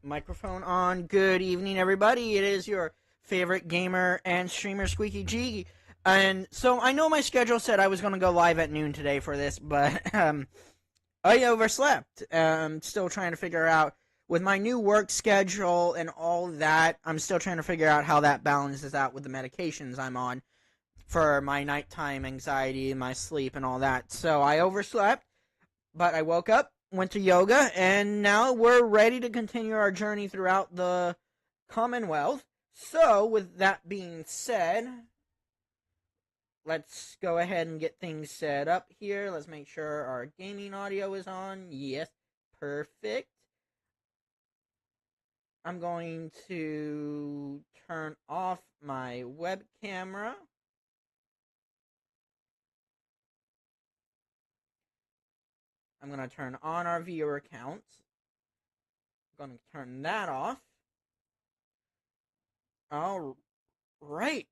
Microphone on. Good evening, everybody. It is your favorite gamer and streamer, Squeaky G. And so I know my schedule said I was going to go live at noon today for this, but I overslept. Still trying to figure out, with my new work schedule and all that, I'm still trying to figure out how that balances out with the medications I'm on for my nighttime anxiety, my sleep, and all that. So I overslept, but I woke up, went to yoga, and now we're ready to continue our journey throughout the Commonwealth. So, with that being said, let's go ahead and get things set up here. Let's make sure our gaming audio is on. Yes, perfect. I'm going to turn off my web camera. I'm going to turn on our viewer counts. I'm going to turn that off. All right.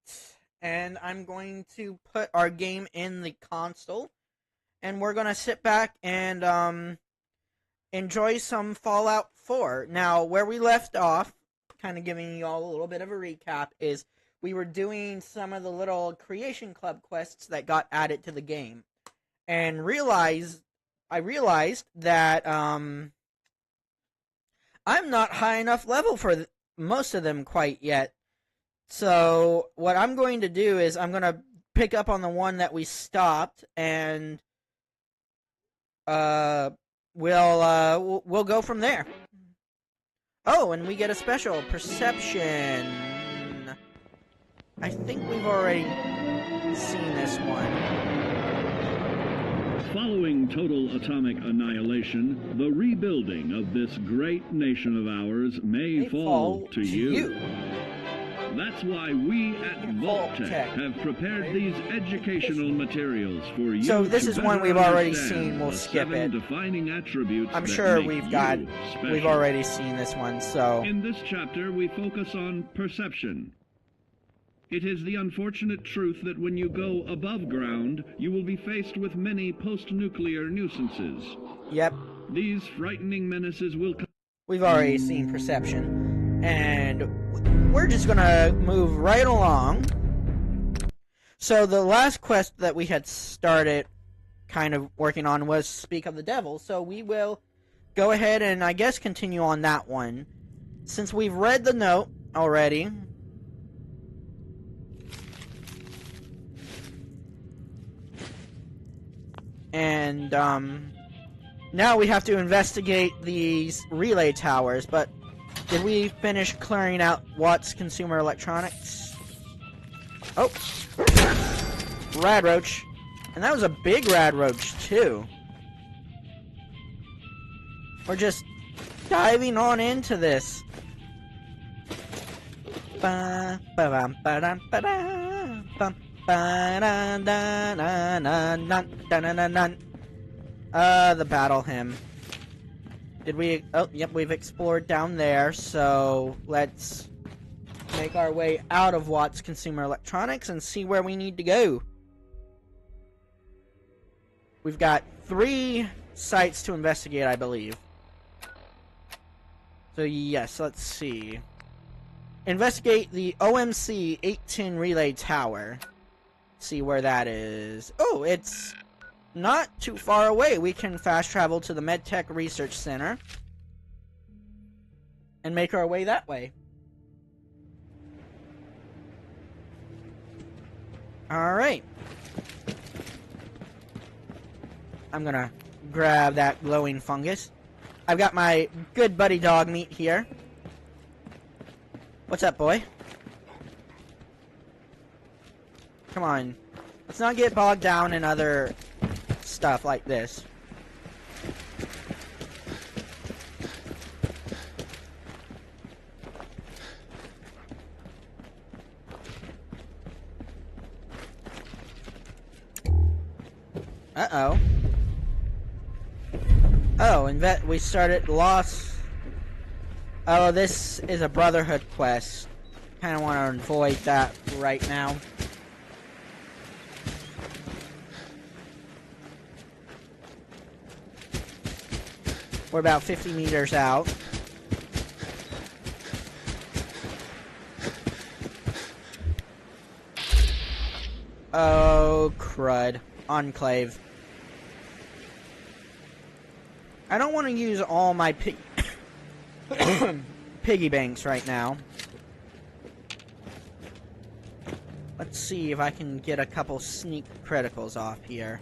And I'm going to put our game in the console. And we're going to sit back and enjoy some Fallout 4. Now, where we left off, kind of giving you all a little bit of a recap, is we were doing some of the little Creation Club quests that got added to the game. And I realized that I'm not high enough level for most of them quite yet. So what I'm going to do is I'm going to pick up on the one that we stopped, and we'll go from there. Oh, and we get a special perception. I think we've already seen this one. Following total atomic annihilation, the rebuilding of this great nation of ours may fall to you. That's why we at Vault-Tec have prepared these educational materials for you. So this is one we've already seen. We'll skip it. Defining attributes I'm sure we've already seen this one. So in this chapter, we focus on perception. It is the unfortunate truth that when you go above ground, you will be faced with many post-nuclear nuisances. Yep. These frightening menaces will come. We've already seen perception, and we're just gonna move right along. So the last quest that we had started kind of working on was Speak of the Devil, so we will go ahead and I guess continue on that one. Since we've read the note already, and now we have to investigate these relay towers. But did we finish clearing out Watts Consumer Electronics? Oh, rad roach, and that was a big rad roach too. We're just diving on into this. The battle hymn. Did we? Oh, yep, we've explored down there, so let's make our way out of Watts Consumer Electronics and see where we need to go. We've got 3 sites to investigate, I believe. So yes, let's see. Investigate the OMC 810 relay tower. See where that is. Oh, it's not too far away. We can fast travel to the MedTech Research Center and make our way that way. Alright. I'm gonna grab that glowing fungus. I've got my good buddy dog meat here. What's up, boy? Come on. Let's not get bogged down in other stuff like this. Uh-oh. Oh, and we started lost. Oh, this is a Brotherhood quest. Kind of want to avoid that right now. We're about 50 meters out. Oh, crud. Enclave. I don't want to use all my piggy banks right now. Let's see if I can get a couple sneak criticals off here.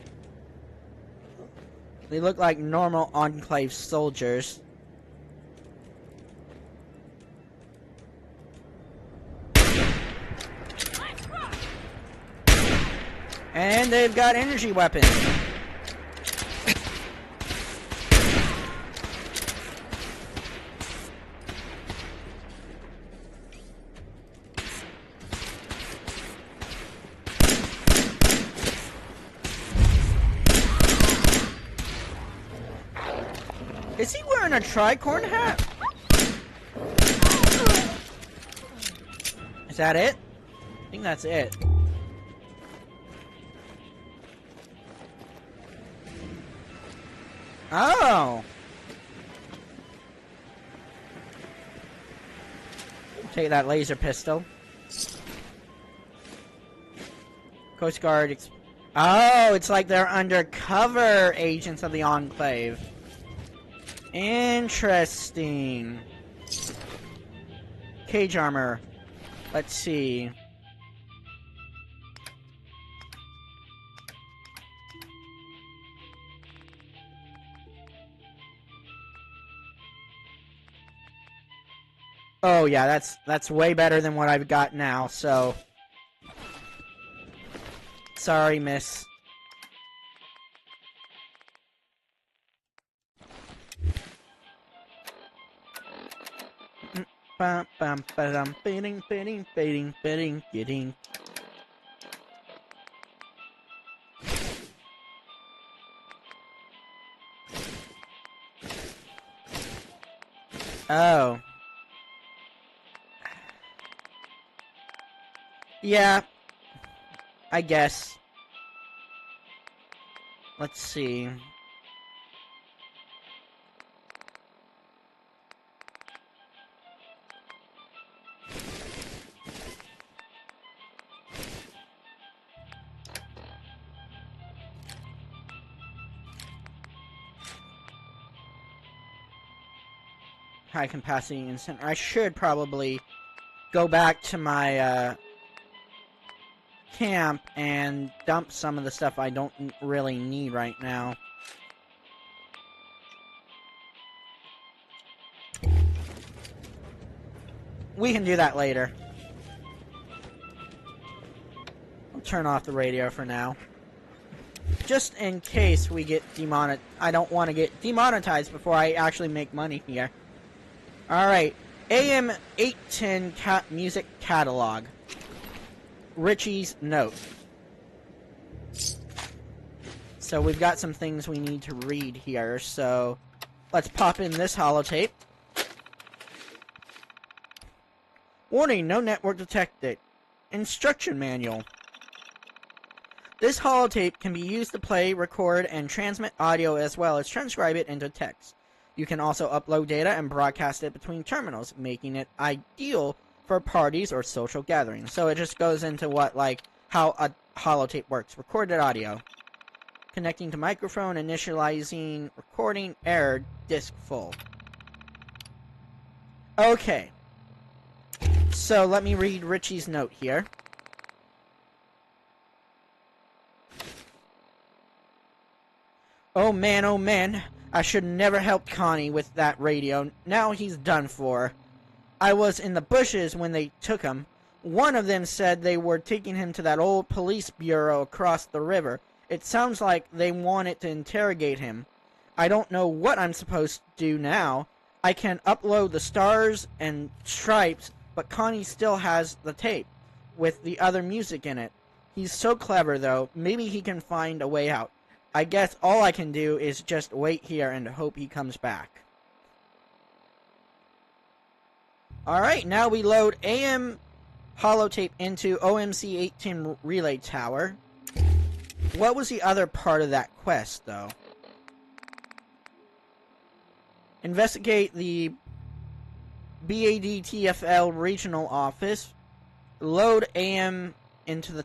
They look like normal Enclave soldiers. And they've got energy weapons. Is he wearing a tricorn hat? Is that it? I think that's it. Oh! Take that laser pistol. Coast Guard. Oh, it's like they're undercover agents of the Enclave. Interesting. Cage armor. Let's see. Oh yeah, that's way better than what I've got now, so sorry, miss. Bum bum ba-dum, bidding, bidding, bidding, bidding, getting. Oh. Yeah. I guess. Let's see. High capacity instant. I should probably go back to my camp and dump some of the stuff I don't really need right now. We can do that later. I'll turn off the radio for now. Just in case we get demonetized. I don't want to get demonetized before I actually make money here. Alright. AM 810 music catalog. Richie's note. So we've got some things we need to read here. So let's pop in this holotape. Warning, no network detected. Instruction manual. This holotape can be used to play, record, and transmit audio as well as transcribe it into text. You can also upload data and broadcast it between terminals, making it ideal for parties or social gatherings. So it just goes into how a holotape works. Recorded audio. Connecting to microphone, initializing, recording, error, disk full. Okay. So let me read Richie's note here. Oh man, I should never helped Connie with that radio. Now he's done for. I was in the bushes when they took him. One of them said they were taking him to that old police bureau across the river. It sounds like they wanted to interrogate him. I don't know what I'm supposed to do now. I can upload the stars and stripes, but Connie still has the tape with the other music in it. He's so clever, though. Maybe he can find a way out. I guess all I can do is just wait here and hope he comes back. Alright, now we load AM holotape into OMC 810 relay tower. What was the other part of that quest, though? Investigate the BADTFL regional office. Load AM into the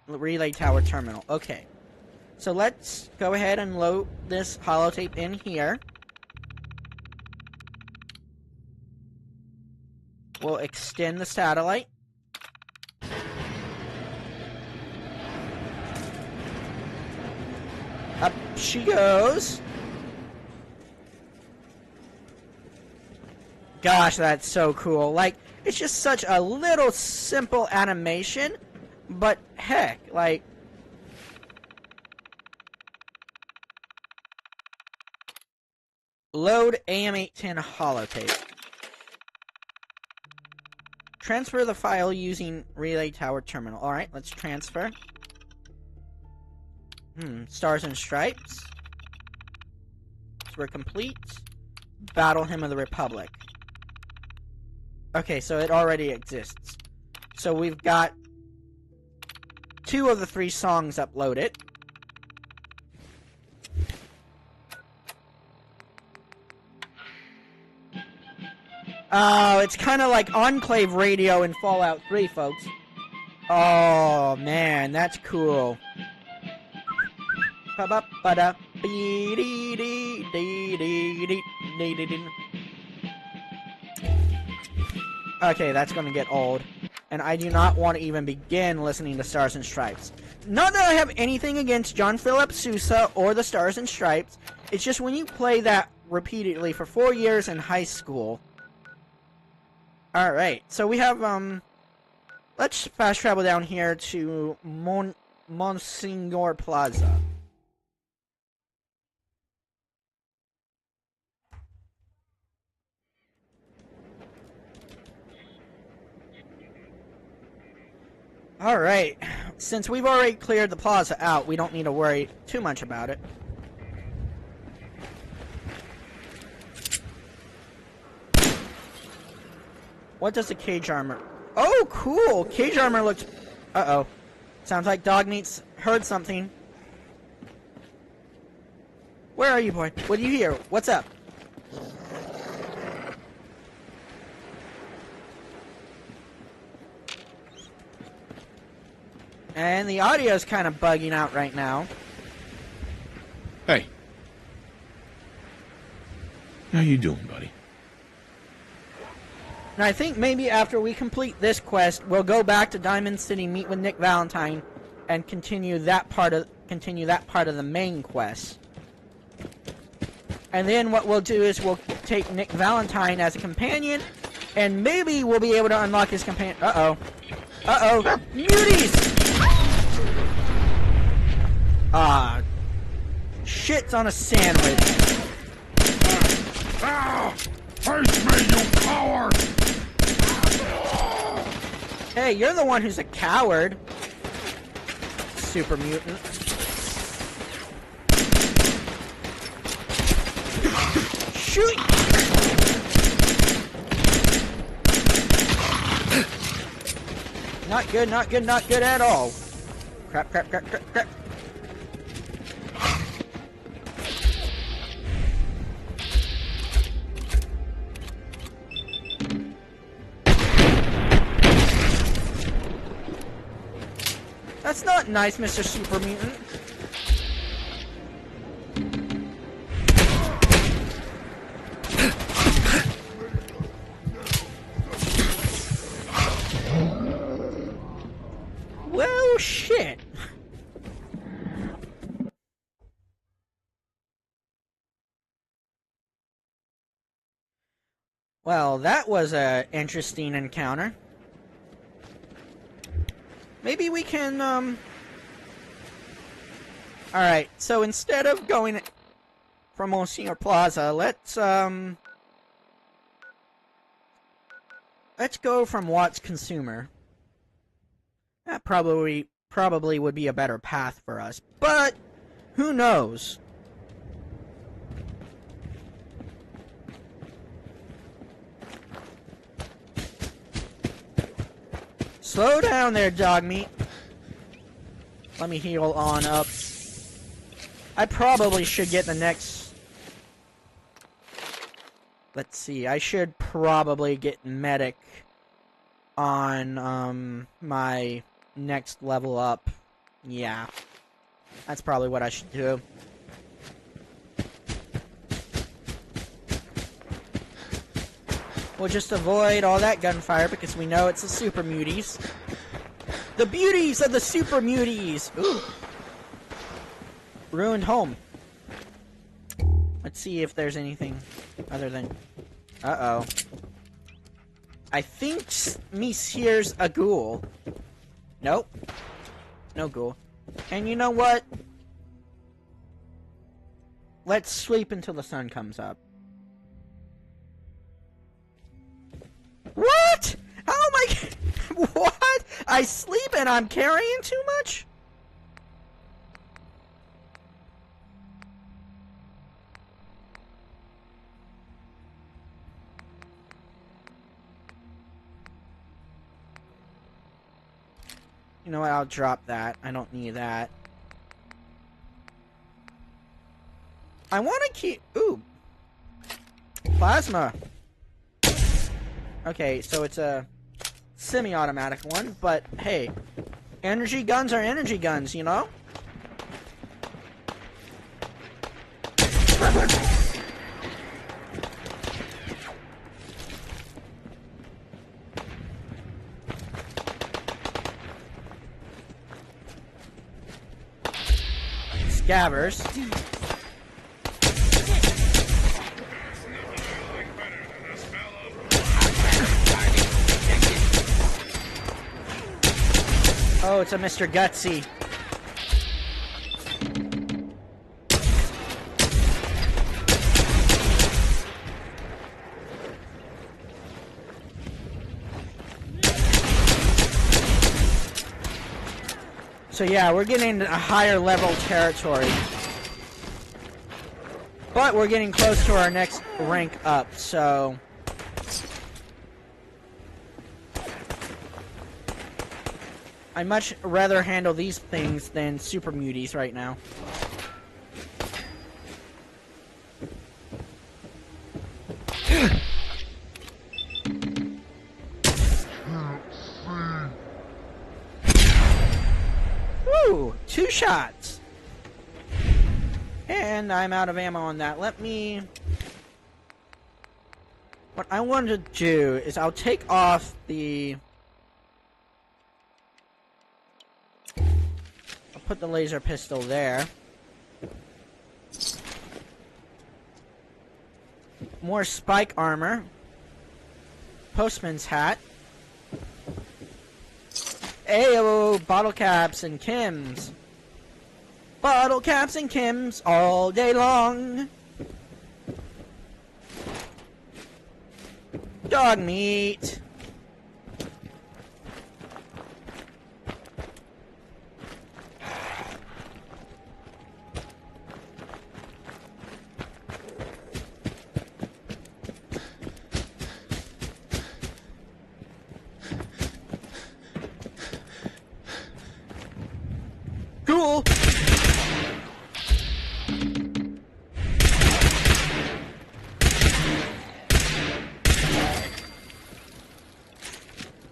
relay tower terminal. Okay. So let's go ahead and load this holotape in here. We'll extend the satellite. Up she goes. Gosh, that's so cool. Like, it's just such a little simple animation, but heck, like... Load AM810 holotape. Transfer the file using relay tower terminal. Alright, let's transfer. Stars and Stripes. So we're complete. Battle Hymn of the Republic. Okay, so it already exists. So we've got 2 of the 3 songs uploaded. Oh, it's kind of like Enclave Radio in Fallout 3, folks. Oh, man, that's cool. Okay, that's gonna get old. And I do not want to even begin listening to Stars and Stripes. Not that I have anything against John Philip Sousa or the Stars and Stripes. It's just when you play that repeatedly for 4 years in high school... Alright, so we have, let's fast travel down here to Monsignor Plaza. Alright, since we've already cleared the plaza out, we don't need to worry too much about it. What does the cage armor... Oh, cool! Cage armor looks... Uh-oh. Sounds like Dogmeat's heard something. Where are you, boy? What do you hear? What's up? And the audio's kind of bugging out right now. Hey. How you doing, buddy? And I think maybe after we complete this quest, we'll go back to Diamond City, meet with Nick Valentine, and continue that part of the main quest. And then what we'll do is we'll take Nick Valentine as a companion, and maybe we'll be able to unlock his companion. Uh-oh. Uh-oh. Muties! Ah. Shit's on a sandwich. Face me, you coward! Hey, you're the one who's a coward. Super mutant. Shoot! Not good, not good, not good at all. Crap, crap, crap, crap, crap. That's not nice, Mr. Super Mutant. Well, shit. Well, that was an interesting encounter. Maybe we can, Alright, so instead of going from Monsignor Plaza, let's go from Watts Consumer. That probably would be a better path for us, but who knows? Slow down there, Dogmeat. Let me heal on up. I probably should get the next... Let's see, I should probably get Medic on my next level up Yeah. That's probably what I should do. We'll just avoid all that gunfire because we know it's the super muties. The beauties of the super muties! Ooh. Ruined home. Let's see if there's anything other than... Uh-oh. I think me here's a ghoul. Nope. No ghoul. And you know what? Let's sleep until the sun comes up. What? How am I... What? I sleep and I'm carrying too much? You know what? I'll drop that. I don't need that. I want to keep... Ooh. Plasma. Okay, so it's a semi-automatic one, but hey, energy guns are energy guns, you know? Scabbers. Oh, it's a Mr. Gutsy. So yeah, we're getting a higher level territory. But we're getting close to our next rank up, so... I'd much rather handle these things than super muties right now. Woo! 2 shots! And I'm out of ammo on that. Let me... What I want to do is I'll take off the... Put the laser pistol there. More spike armor. Postman's hat. Ayo, bottle caps and Kims. Bottle caps and Kims all day long. Dog meat. Cool.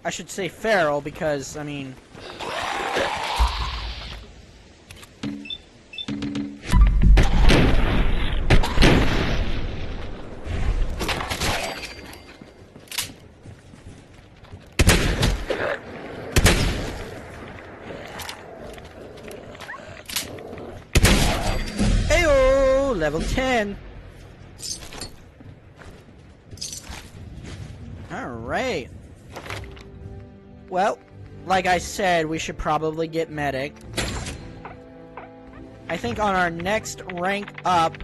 I should say feral because, I mean... Heyo! Level 10! Alright. Well, like I said, we should probably get medic. I think on our next rank up...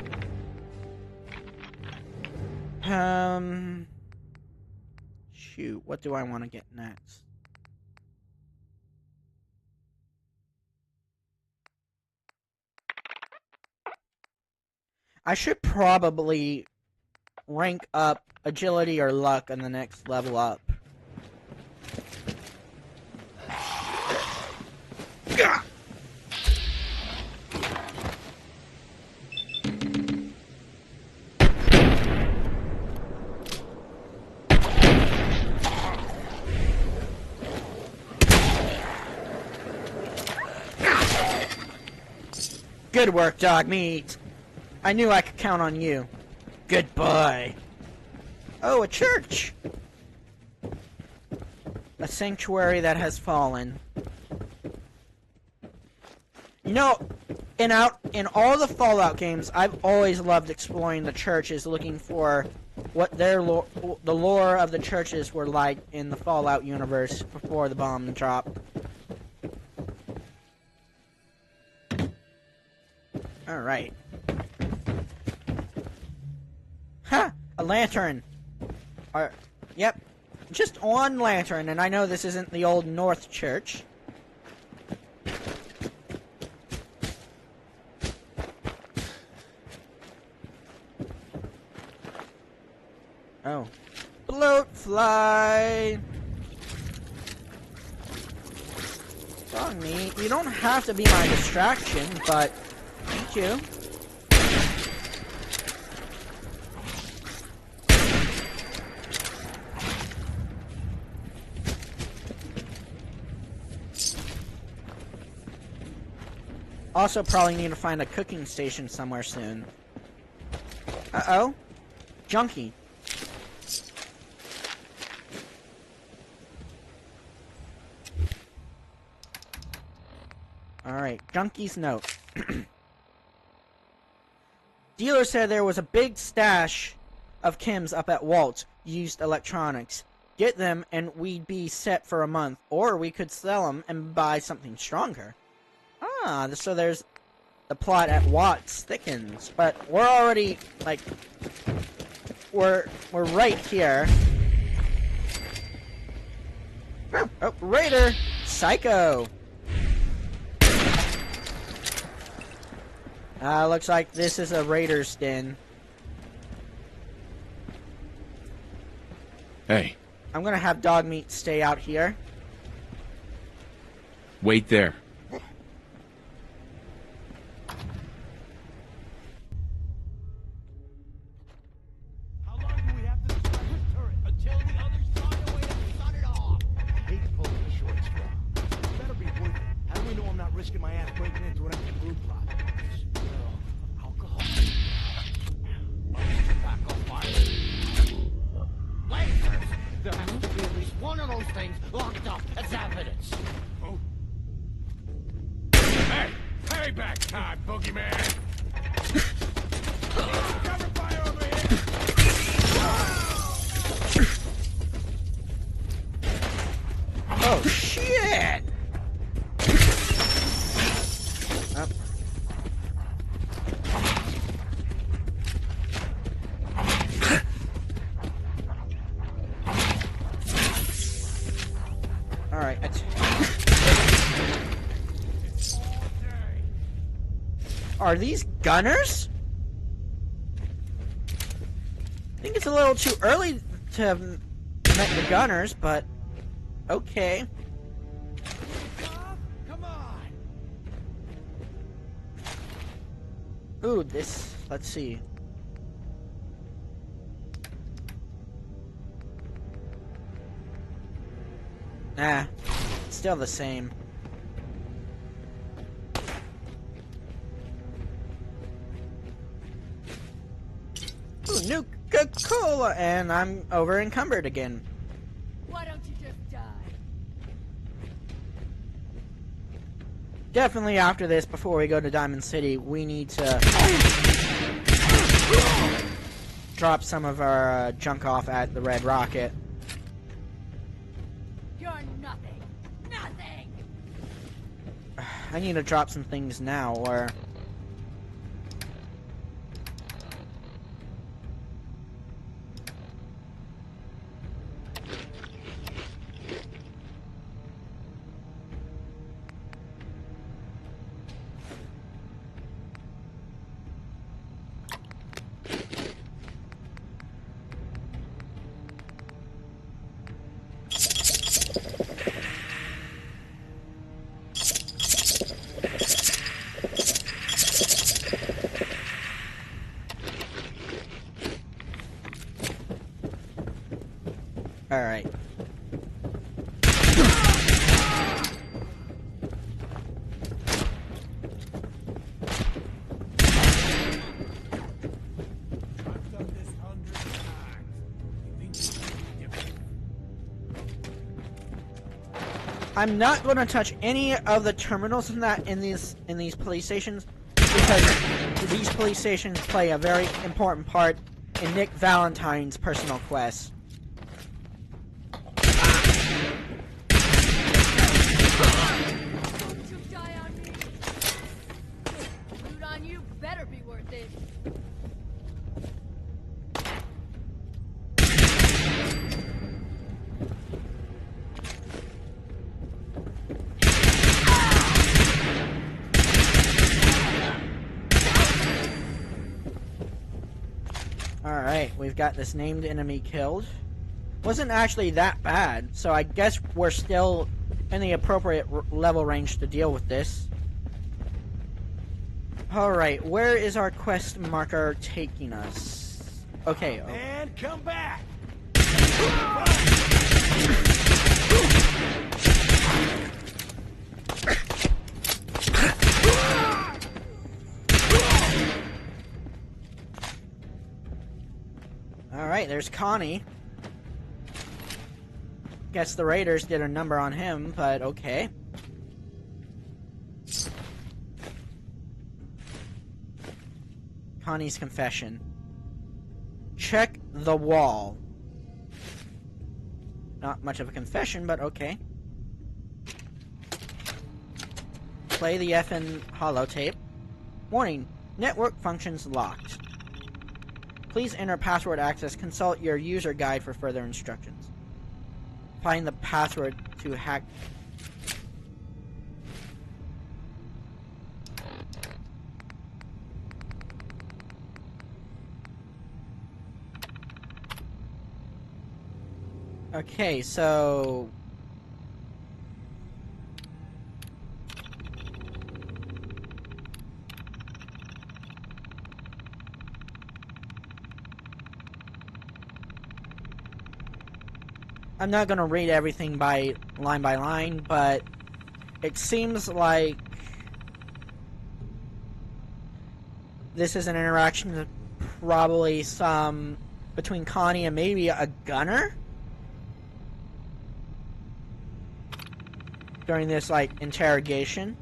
Shoot, what do I want to get next? I should probably rank up agility or luck on the next level up. Good work, dog meat. I knew I could count on you. Good boy. Oh, a church. A sanctuary that has fallen. You know, in all the Fallout games, I've always loved exploring the churches, looking for what the lore of the churches were like in the Fallout universe before the bomb dropped. Alright. Ha! A lantern! Yep. Just one lantern, and I know this isn't the old North Church. Oh. Bloatfly! Dog meat, you don't have to be my distraction, but thank you. Also probably need to find a cooking station somewhere soon. Uh-oh. Junkie. Alright, Junkie's note. Dealer said there was a big stash of chems up at Walt's used electronics. Get them and we'd be set for a month. Or we could sell them and buy something stronger. Ah, so there's the plot at Watts thickens. But we're already, like, we're right here. Oh, Raider! Psycho! Looks like this is a Raider's den. Hey. I'm gonna have dog meat stay out here. Wait there. How long do we have to destroy this turret? Until the others find a way to shut it off. I hate pulling the short straw. It better be worth it. How do we know I'm not risking my ass breaking into an empty food plot? Well, alcohol. Tobacco fire. Lasers! There has to be at least one of those things locked up as evidence. Oh. Hey! Payback time, boogeyman! Cover fire over here! Oh, shit! Up. Alright, are these gunners? I think it's a little too early to have met the gunners, but okay. Come on! Ooh, this, let's see. Nah, still the same. Ooh, new Coca-Cola, and I'm over encumbered again. Why don't you just die? Definitely after this, before we go to Diamond City, we need to drop some of our junk off at the Red Rocket. You're nothing. Nothing! I need to drop some things now, or... Alright. I'm not going to touch any of the terminals in these police stations because these police stations play a very important part in Nick Valentine's personal quest. Don't you die on me. Loot on you better be worth it. Alright, we've got this named enemy killed. Wasn't actually that bad, so I guess we're still in the appropriate level range to deal with this. Alright, where is our quest marker taking us? Okay. And come back! Alright, there's Connie. Guess the Raiders did a number on him, but okay. Connie's confession. Check the wall. Not much of a confession, but okay. Play the effing holotape. Warning, network functions locked. Please enter password access. Consult your user guide for further instructions. Find the password to hack. Okay, so I'm not going to read everything by line, but it seems like this is an interaction with probably some between Connie and maybe a gunner during this like interrogation.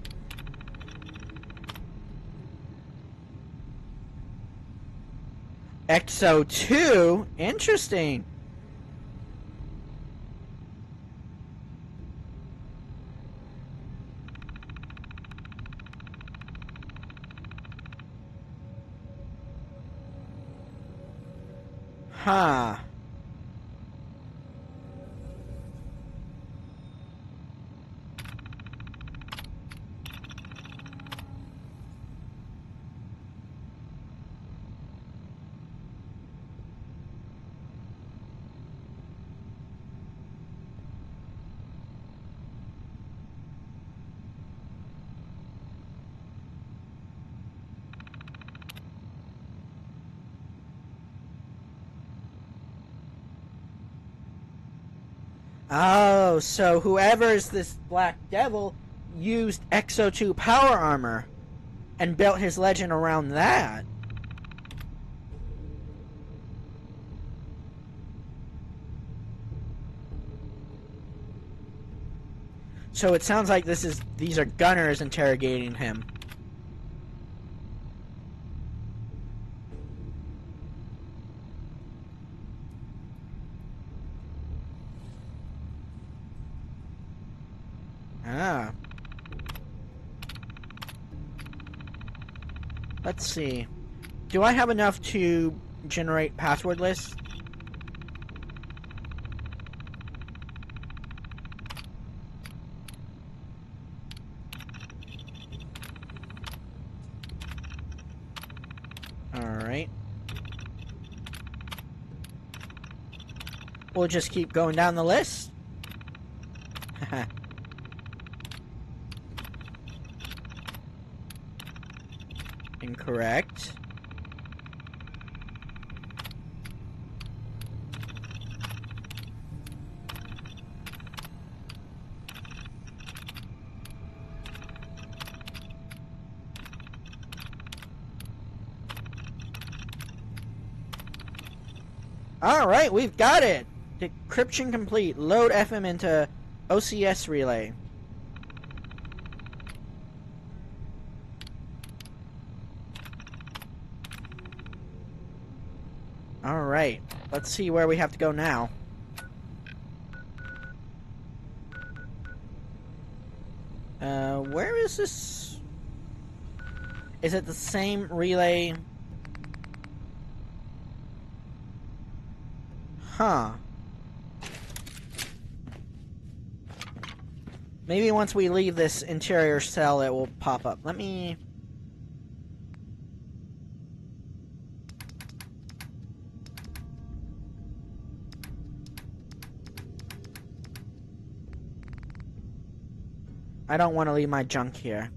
Exo 2? Interesting. Huh. Oh, so whoever's this Black Devil used Exo 2 power armor and built his legend around that. So it sounds like these are gunners interrogating him. Ah. Let's see. Do I have enough to generate password lists? Alright. We'll just keep going down the list. Haha. Incorrect. Alright, we've got it! Decryption complete. Load FM into OCS relay. Alright, let's see where we have to go now. Where is this? Is it the same relay? Huh. Maybe once we leave this interior cell, it will pop up. Let me... I don't want to leave my junk here.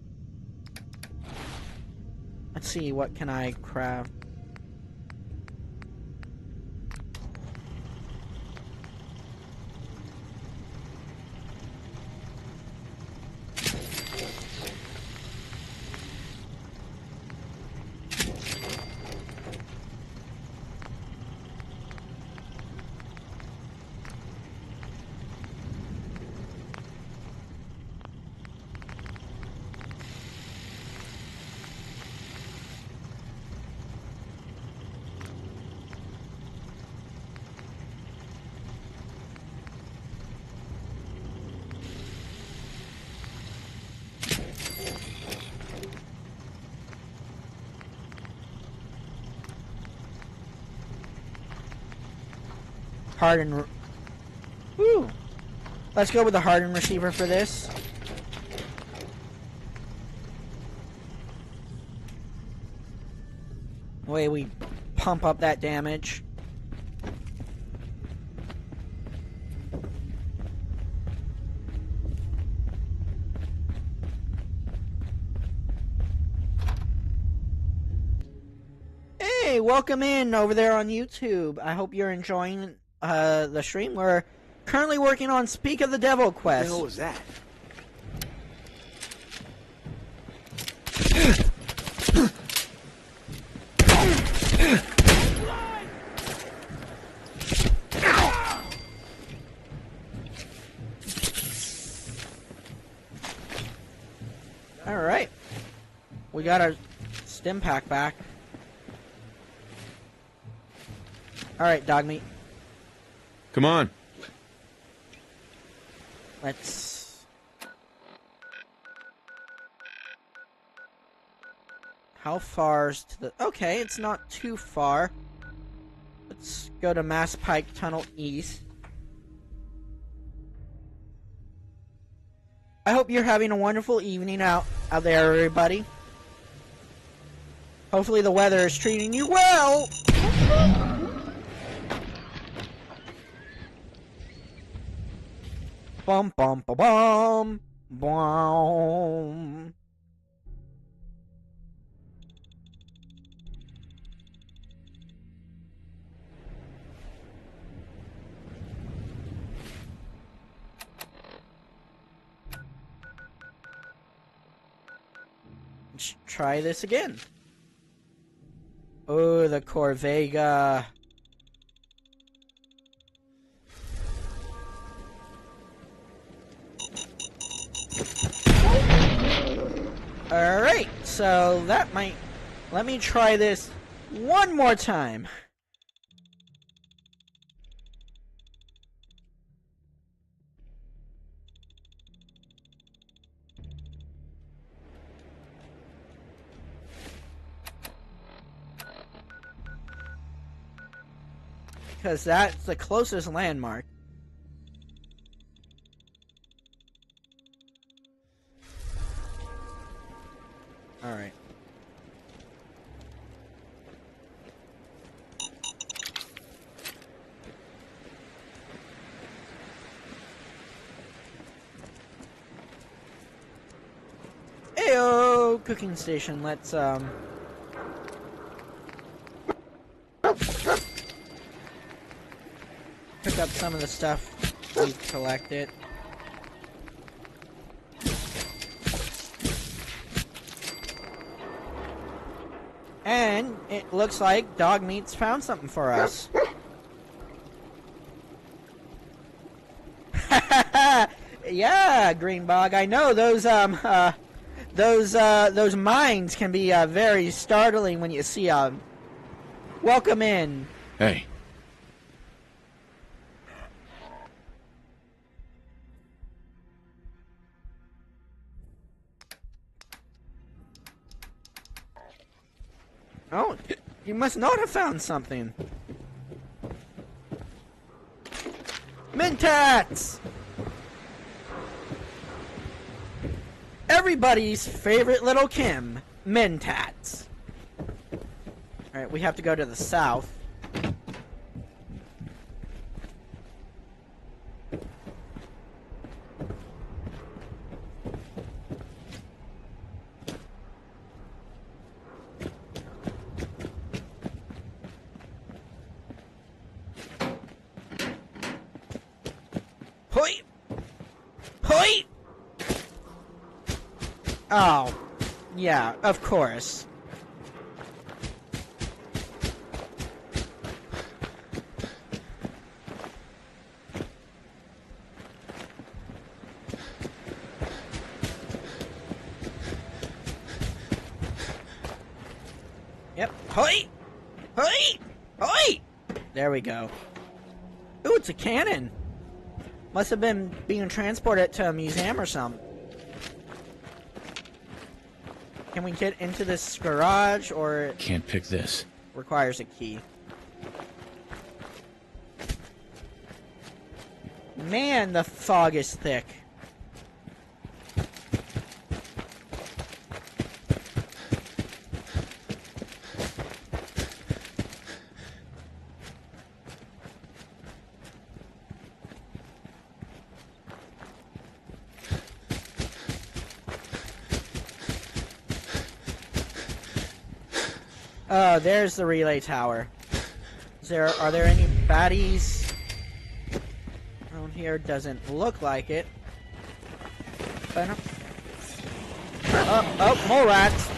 Let's see, what can I craft? Hardened. Woo! Let's go with the hardened receiver for this. Way we pump up that damage. Hey, welcome in over there on YouTube. I hope you're enjoying the stream. We're currently working on Speak of the Devil quest. What the hell was that? Alright. We got our stim pack back. Alright, dog meat. Come on. Let's... How far's to the... Okay, it's not too far. Let's go to Mass Pike Tunnel East. I hope you're having a wonderful evening out there, everybody. Hopefully the weather is treating you well! Bum bum ba bum bum. Let's try this again. Oh, the Corvega. Alright, so that might... Let me try this one more time. Because that's the closest landmark. Alright. Ayo! Cooking station, let's, pick up some of the stuff we've collected. And it looks like Dog Meat's found something for us. Yeah, Greenbog, I know those mines can be very startling when you see them. Welcome in. Hey. Oh, you must not have found something. Mentats! Everybody's favorite little Kim, Mentats. Alright, we have to go to the south. Hoi! Hoi! Oh, yeah, of course. Yep. Hoi! Hoi! Hoi! There we go. Ooh, it's a cannon. Must have been being transported to a museum or something. Can we get into this garage, or Can't pick this. requires a key? Man, the fog is thick. Oh, there's the relay tower. Are there any baddies around here? Doesn't look like it. Oh, more rats.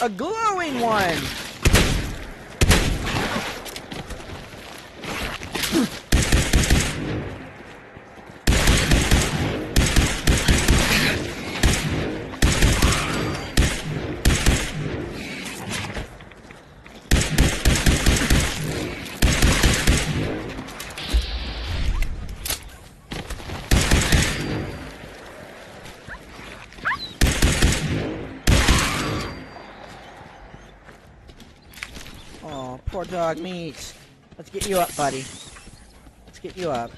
A glowing one. Oh, poor dog meat. Let's get you up, buddy. Let's get you up.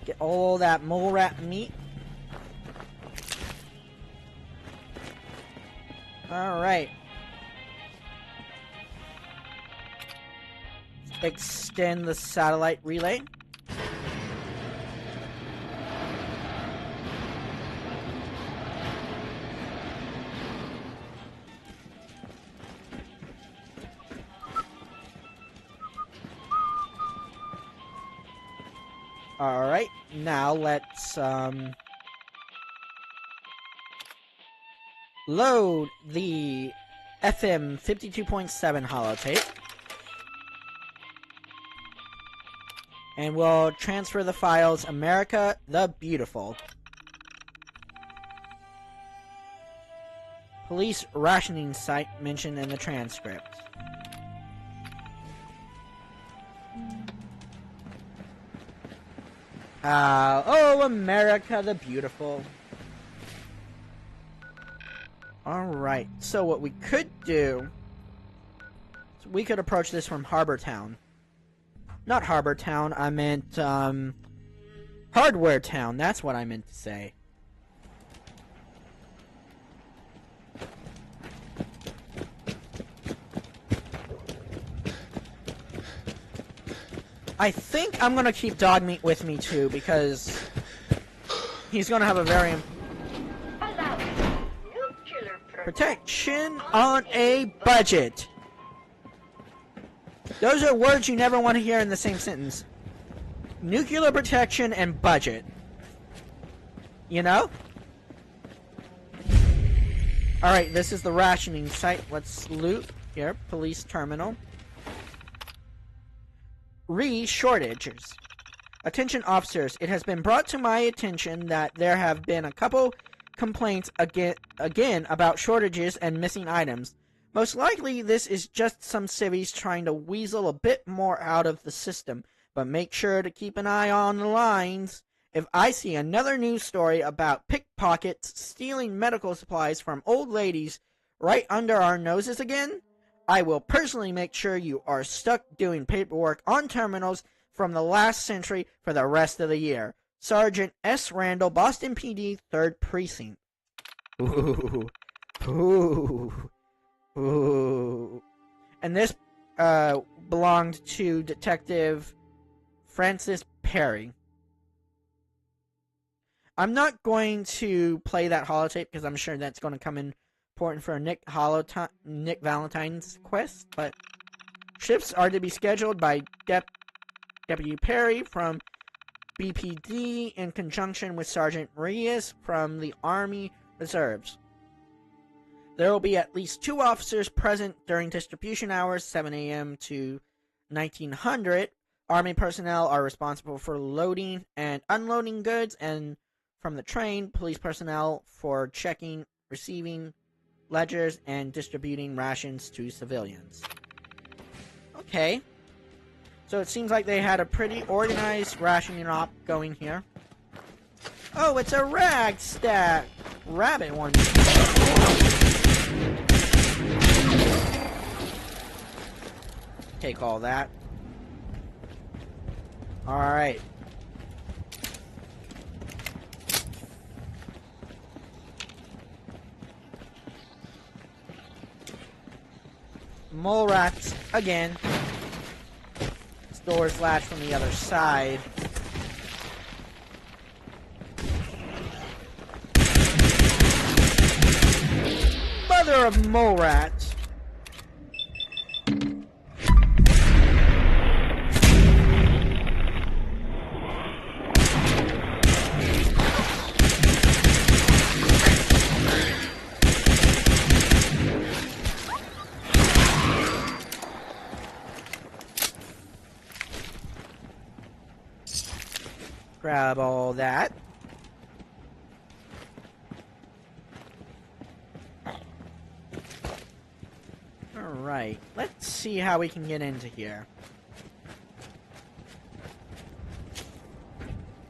Get all that mole rat meat. Alright. Extend the satellite relay. Alright, now let's load the FM 52.7 holotape. And we'll transfer the files America the Beautiful. Police rationing site mentioned in the transcript. Oh, America the Beautiful. Alright, so what we could do is we could approach this from Harbor Town. Not Harbor Town, I meant, Hardware Town, that's what I meant to say. I think I'm gonna keep dog meat with me too, because he's gonna have a very protection on a budget. Those are words you never want to hear in the same sentence. Nuclear protection and budget. You know? Alright, this is the rationing site. Let's loot. Here, police terminal. shortages. Attention officers, it has been brought to my attention that there have been a couple complaints again about shortages and missing items. Most likely this is just some civvies trying to weasel a bit more out of the system, but make sure to keep an eye on the lines. If I see another news story about pickpockets stealing medical supplies from old ladies right under our noses again, I will personally make sure you are stuck doing paperwork on terminals from the last century for the rest of the year. Sergeant S. Randall, Boston PD, 3rd Precinct. Ooh. Ooh. Ooh. And this belonged to Detective Francis Perry. I'm not going to play that holotape because I'm sure that's going to come in important for Nick Valentine's quest, but shifts are to be scheduled by Deputy Perry from BPD in conjunction with Sergeant Reyes from the Army Reserves. There will be at least 2 officers present during distribution hours, 7 a.m. to 1900. Army personnel are responsible for loading and unloading goods, and from the train, police personnel for checking, receiving ledgers, and distributing rations to civilians. Okay. So it seems like they had a pretty organized rationing op going here. Oh, it's a rag stack! Rabbit one. Take all that. Alright. Mole rats again. This door's latched from the other side. Mother of mole rats. Grab all that. Alright, let's see how we can get into here.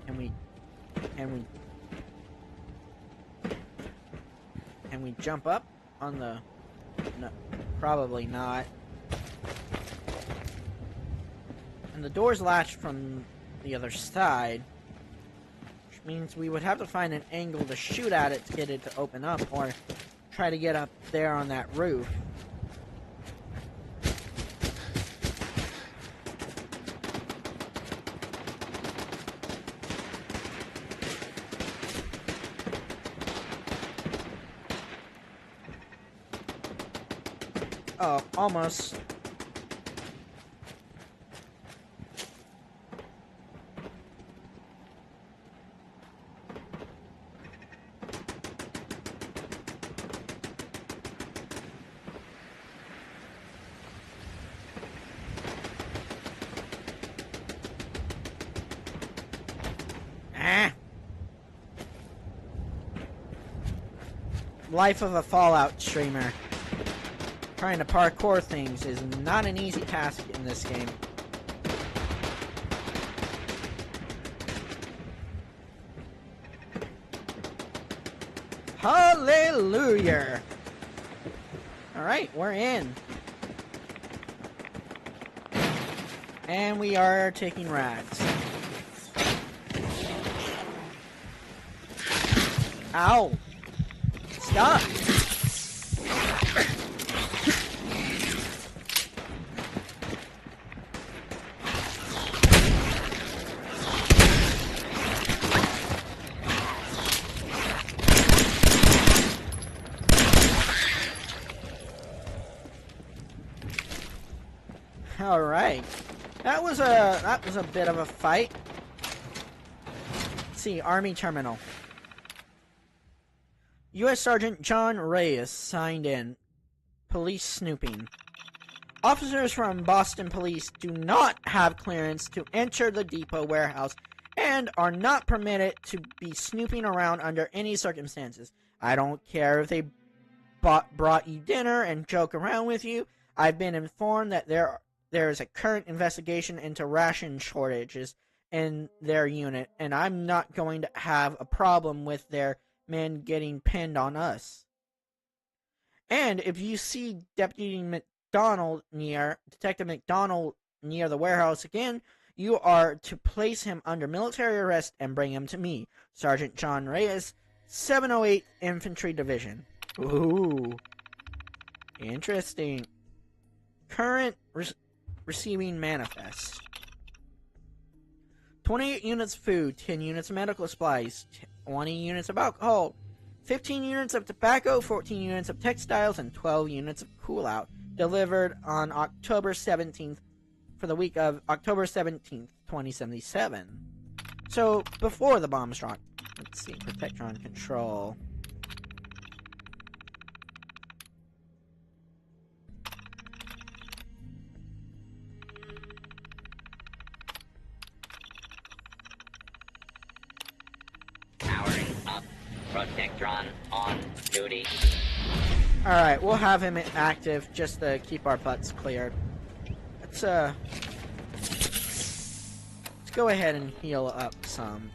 Can we jump up on the... No, probably not. And the door's latched from the other side, which means we would have to find an angle to shoot at it to get it to open up, or try to get up there on that roof. Oh, almost. Life of a Fallout streamer. Trying to parkour things is not an easy task in this game. Hallelujah! Alright, we're in. And we are taking rags. Ow! Stop! All right, that was a bit of a fight. Let's see, Army Terminal. U.S. Sergeant John Reyes signed in. Police snooping. Officers from Boston Police do not have clearance to enter the depot warehouse and are not permitted to be snooping around under any circumstances. I don't care if they brought you dinner and joke around with you. I've been informed that there is a current investigation into ration shortages in their unit, and I'm not going to have a problem with their men getting pinned on us. And if you see Detective McDonald near the warehouse again, you are to place him under military arrest and bring him to me, Sergeant John Reyes, 708th Infantry Division. Ooh. Interesting. Current receiving manifest. 28 units of food, 10 units of medical supplies, 20 units of alcohol, 15 units of tobacco, 14 units of textiles, and 12 units of cool-out, delivered on October 17th, for the week of October 17th, 2077. So, before the bombs dropped. Let's see, Protectron control. Powering up. Protectron on duty. Alright, we'll have him active just to keep our butts cleared. Let's go ahead and heal up some.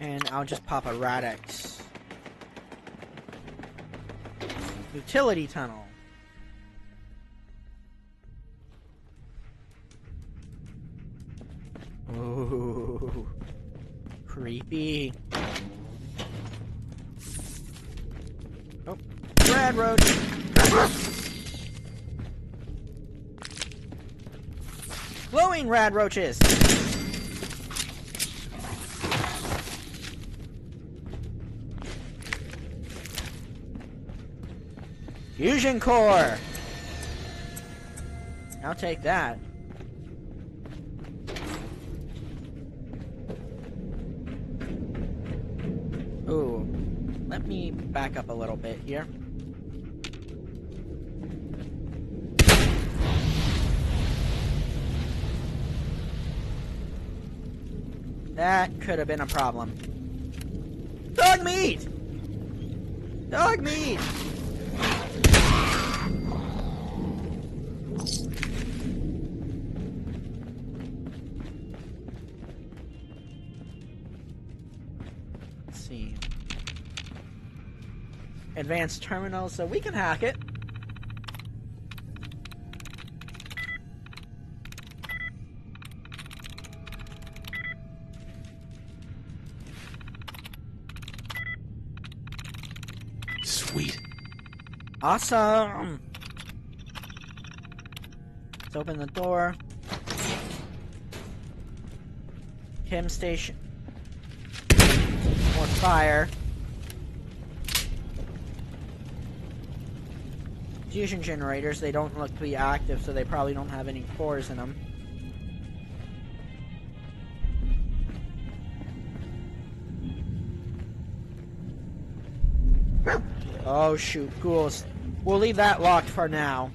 And I'll just pop a Radix. Utility tunnel. Ooh. Creepy. Oh, rad roach. Glowing rad roaches. Fusion core. I'll take that. Ooh, let me back up a little bit here. That could have been a problem. Dog meat! Dog meat! Let's see. Advanced terminal, so we can hack it. Sweet. Awesome! Let's open the door. Chem station. More fire. Fusion generators, they don't look to be active, so they probably don't have any cores in them. Oh shoot, ghouls. We'll leave that locked for now.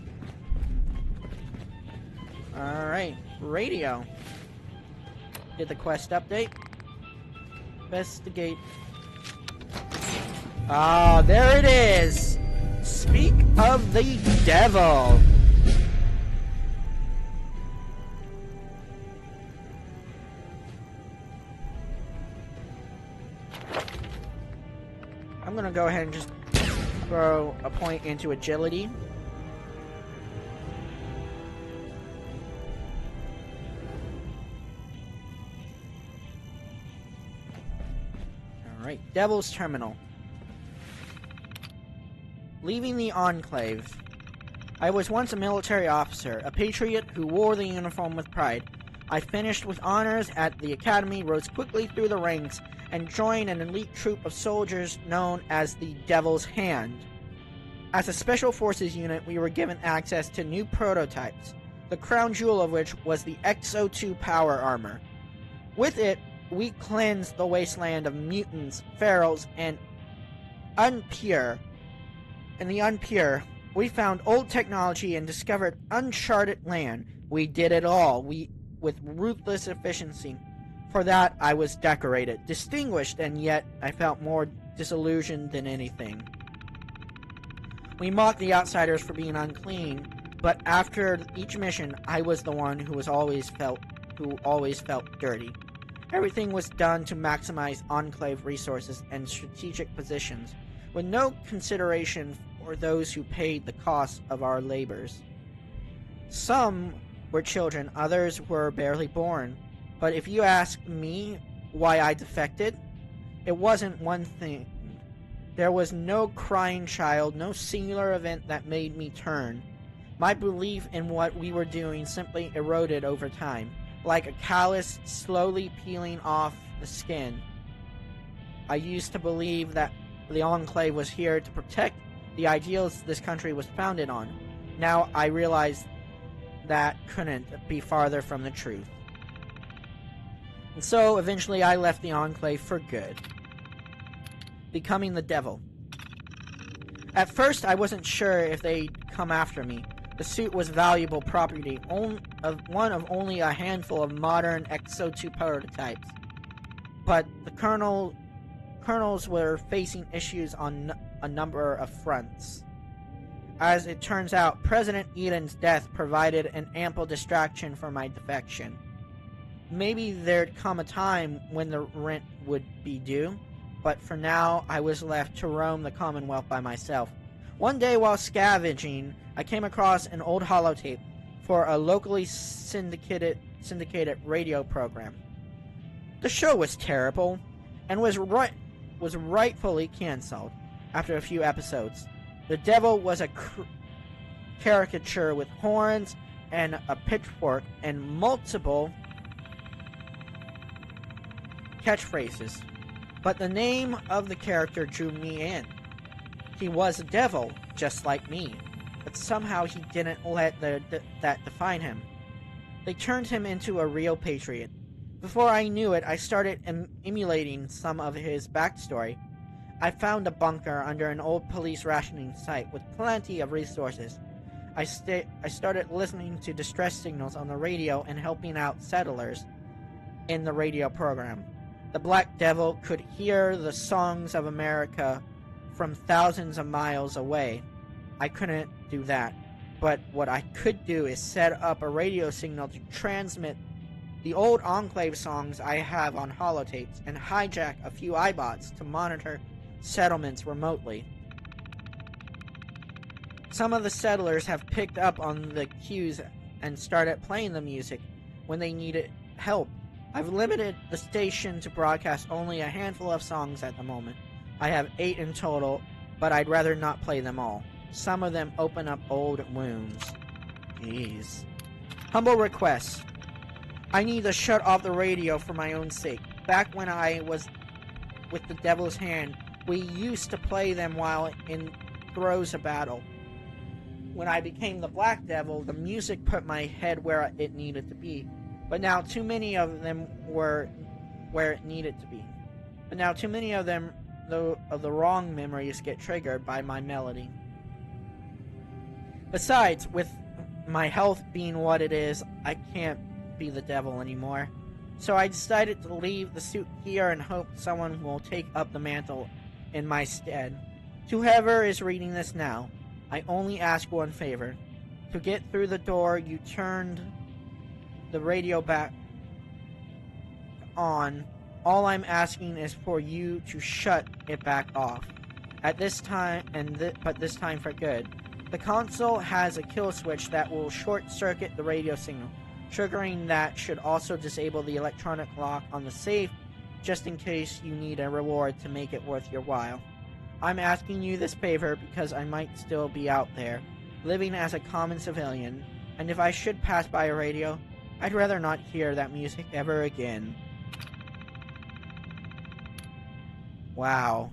Alright, radio. Did the quest update. Investigate. Ah, there it is! Speak of the devil! I'm gonna go ahead and just throw a point into agility. Alright, Devil's Terminal. Leaving the Enclave. I was once a military officer, a patriot who wore the uniform with pride. I finished with honors at the academy, rose quickly through the ranks, and joined an elite troop of soldiers known as the Devil's Hand. As a Special Forces unit, we were given access to new prototypes, the crown jewel of which was the XO2 power armor. With it, we cleansed the wasteland of mutants, ferals, and unpure. In the unpure, we found old technology and discovered uncharted land. We did it all, with ruthless efficiency. For that, I was decorated, distinguished, and yet I felt more disillusioned than anything. We mocked the outsiders for being unclean, but after each mission, I was the one who always felt dirty. Everything was done to maximize Enclave resources and strategic positions, with no consideration for those who paid the cost of our labors. Some were children, others were barely born. But if you ask me why I defected, it wasn't one thing. There was no crying child, no singular event that made me turn. My belief in what we were doing simply eroded over time, like a callus slowly peeling off the skin. I used to believe that the Enclave was here to protect the ideals this country was founded on. Now I realize that couldn't be farther from the truth. And so eventually I left the Enclave for good, becoming the devil. At first I wasn't sure if they'd come after me. The suit was valuable property, one of only a handful of modern Exo-2 prototypes. But the colonels were facing issues on a number of fronts. As it turns out, President Eden's death provided an ample distraction for my defection. Maybe there'd come a time when the rent would be due, but for now I was left to roam the Commonwealth by myself. One day while scavenging, I came across an old holotape for a locally syndicated radio program. The show was terrible and was rightfully cancelled after a few episodes. The devil was a caricature with horns and a pitchfork and multiple catchphrases, but the name of the character drew me in. He was a devil, just like me, but somehow he didn't let that define him. They turned him into a real patriot. Before I knew it, I started emulating some of his backstory. I found a bunker under an old police rationing site with plenty of resources. I started listening to distress signals on the radio and helping out settlers in the radio program. The Black Devil could hear the songs of America from thousands of miles away. I couldn't do that, but what I could do is set up a radio signal to transmit the old Enclave songs I have on holotapes and hijack a few iBots to monitor settlements remotely. Some of the settlers have picked up on the cues and started playing the music when they needed help. I've limited the station to broadcast only a handful of songs at the moment. I have 8 in total, but I'd rather not play them all. Some of them open up old wounds. Jeez. Humble request. I need to shut off the radio for my own sake. Back when I was with the Devil's Hand, we used to play them while in throes of battle. When I became the Black Devil, the music put my head where it needed to be. But now too many of them were where it needed to be. But now too many of them, of the wrong memories, get triggered by my melody. Besides, with my health being what it is, I can't be the devil anymore. So I decided to leave the suit here and hope someone will take up the mantle in my stead. To whoever is reading this now, I only ask one favor. To get through the door, you turned the radio back on. All I'm asking is for you to shut it back off. At this time, but this time for good. The console has a kill switch that will short-circuit the radio signal. Triggering that should also disable the electronic lock on the safe, just in case you need a reward to make it worth your while. I'm asking you this favor because I might still be out there, living as a common civilian, and if I should pass by a radio, I'd rather not hear that music ever again. Wow.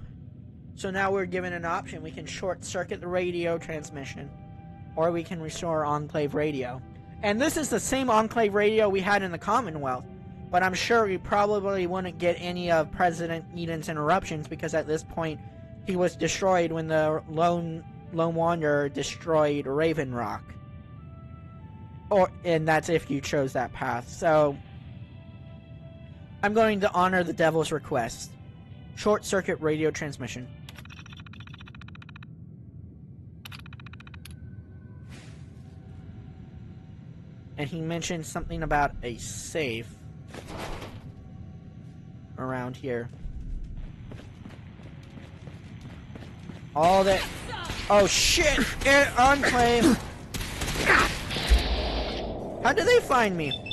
So now we're given an option. We can short-circuit the radio transmission, or we can restore Enclave radio. And this is the same Enclave radio we had in the Commonwealth. But I'm sure we probably wouldn't get any of President Eden's interruptions because at this point he was destroyed when the Lone Wanderer destroyed Raven Rock. And that's if you chose that path. So I'm going to honor the devil's request. Short circuit radio transmission. And he mentioned something about a safe around here. All that... Oh shit! Enclave! How did they find me?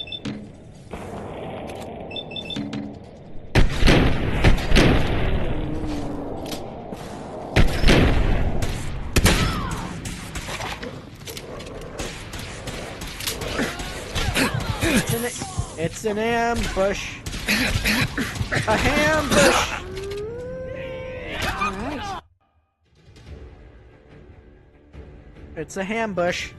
It's an ambush. A ambush. It's a ambush.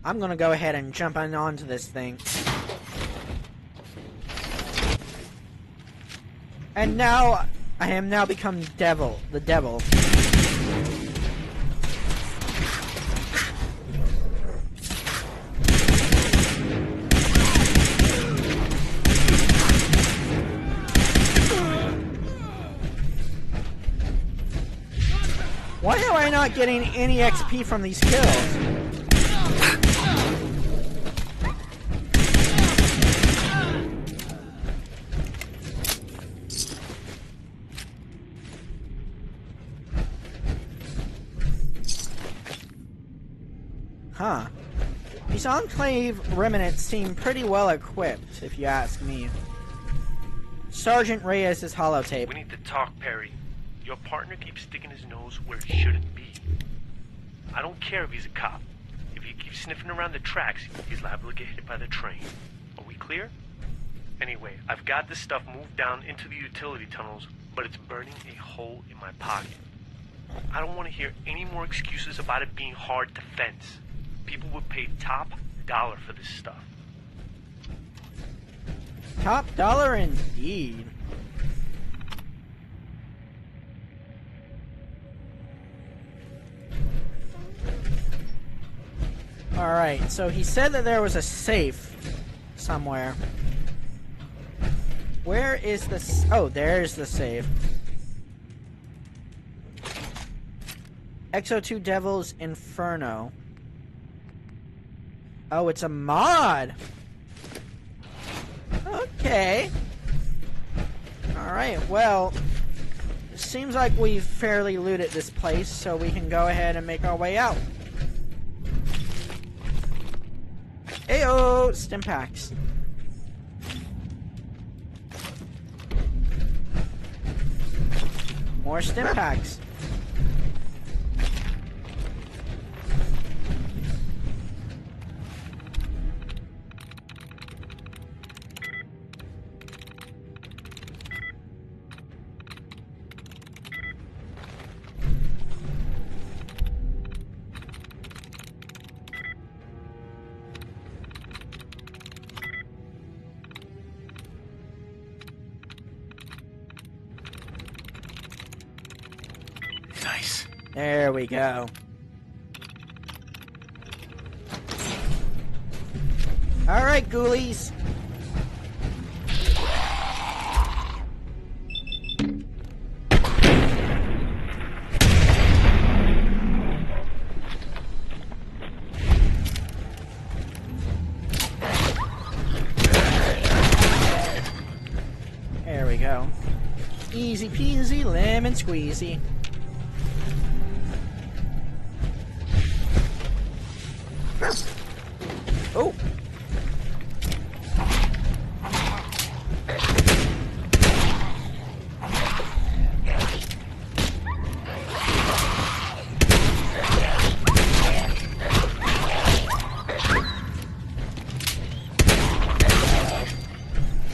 I'm gonna go ahead and jump onto this thing. And now, I am now become the devil. Why am I not getting any XP from these kills? Huh. These Enclave remnants seem pretty well equipped, if you ask me. Sergeant Reyes' holotape. We need to talk, Perry. Your partner keeps sticking his nose where it shouldn't be. I don't care if he's a cop. If he keeps sniffing around the tracks, he's liable to get hit by the train. Are we clear? Anyway, I've got this stuff moved down into the utility tunnels, but it's burning a hole in my pocket. I don't want to hear any more excuses about it being hard to fence. People would pay top dollar for this stuff. Top dollar indeed. Alright, so he said that there was a safe somewhere. Where is the... Oh, there's the safe. Exo 2 Devil's Inferno. Oh, it's a mod! Okay. Alright, well... It seems like we've fairly looted this place, so we can go ahead and make our way out. Ayo! Stim packs. More stim packs. Nice. There we go. Alright, ghoulies. There we go. Easy peasy, lemon squeezy. Oh!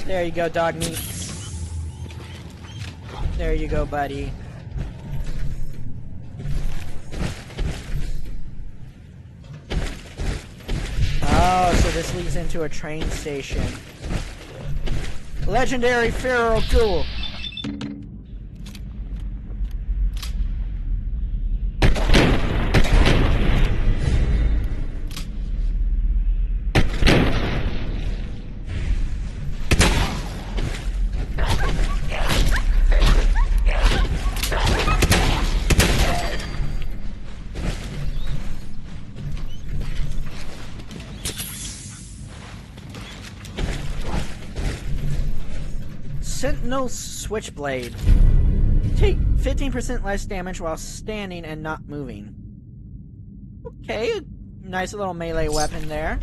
There you go, dog meat. There you go, buddy. Oh, so this leads into a train station. Legendary Feral Ghoul. Sentinel Switchblade. Take 15% less damage while standing and not moving. Okay, nice little melee weapon there.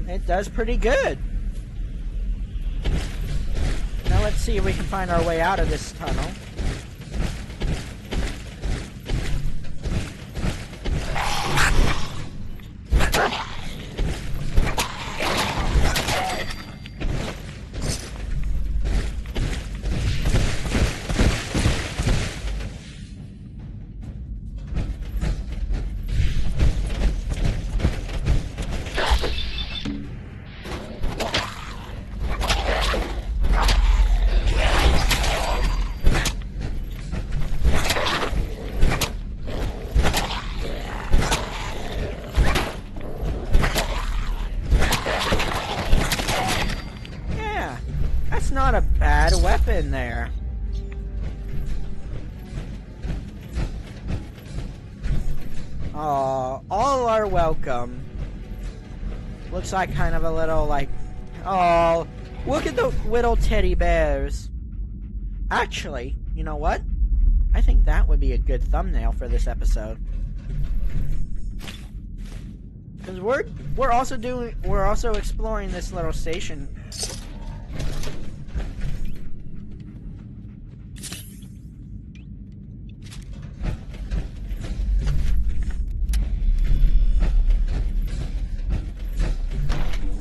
It does pretty good. Now let's see if we can find our way out of this tunnel. Not a bad weapon there. Oh, all are welcome. Looks like kind of a little like, oh, look at the little teddy bears. Actually, you know what? I think that would be a good thumbnail for this episode. Because we're also exploring this little station.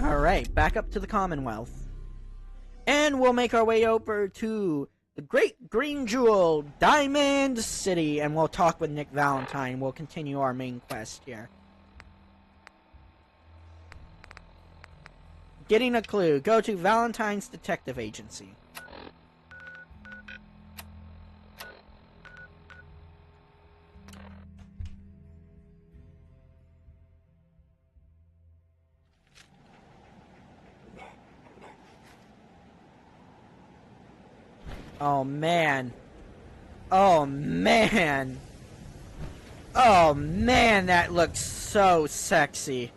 Alright, back up to the Commonwealth. And we'll make our way over to the Great Green Jewel, Diamond City, and we'll talk with Nick Valentine. We'll continue our main quest here. Getting a clue. Go to Valentine's Detective Agency. Oh man. Oh man. Oh man, that looks so sexy.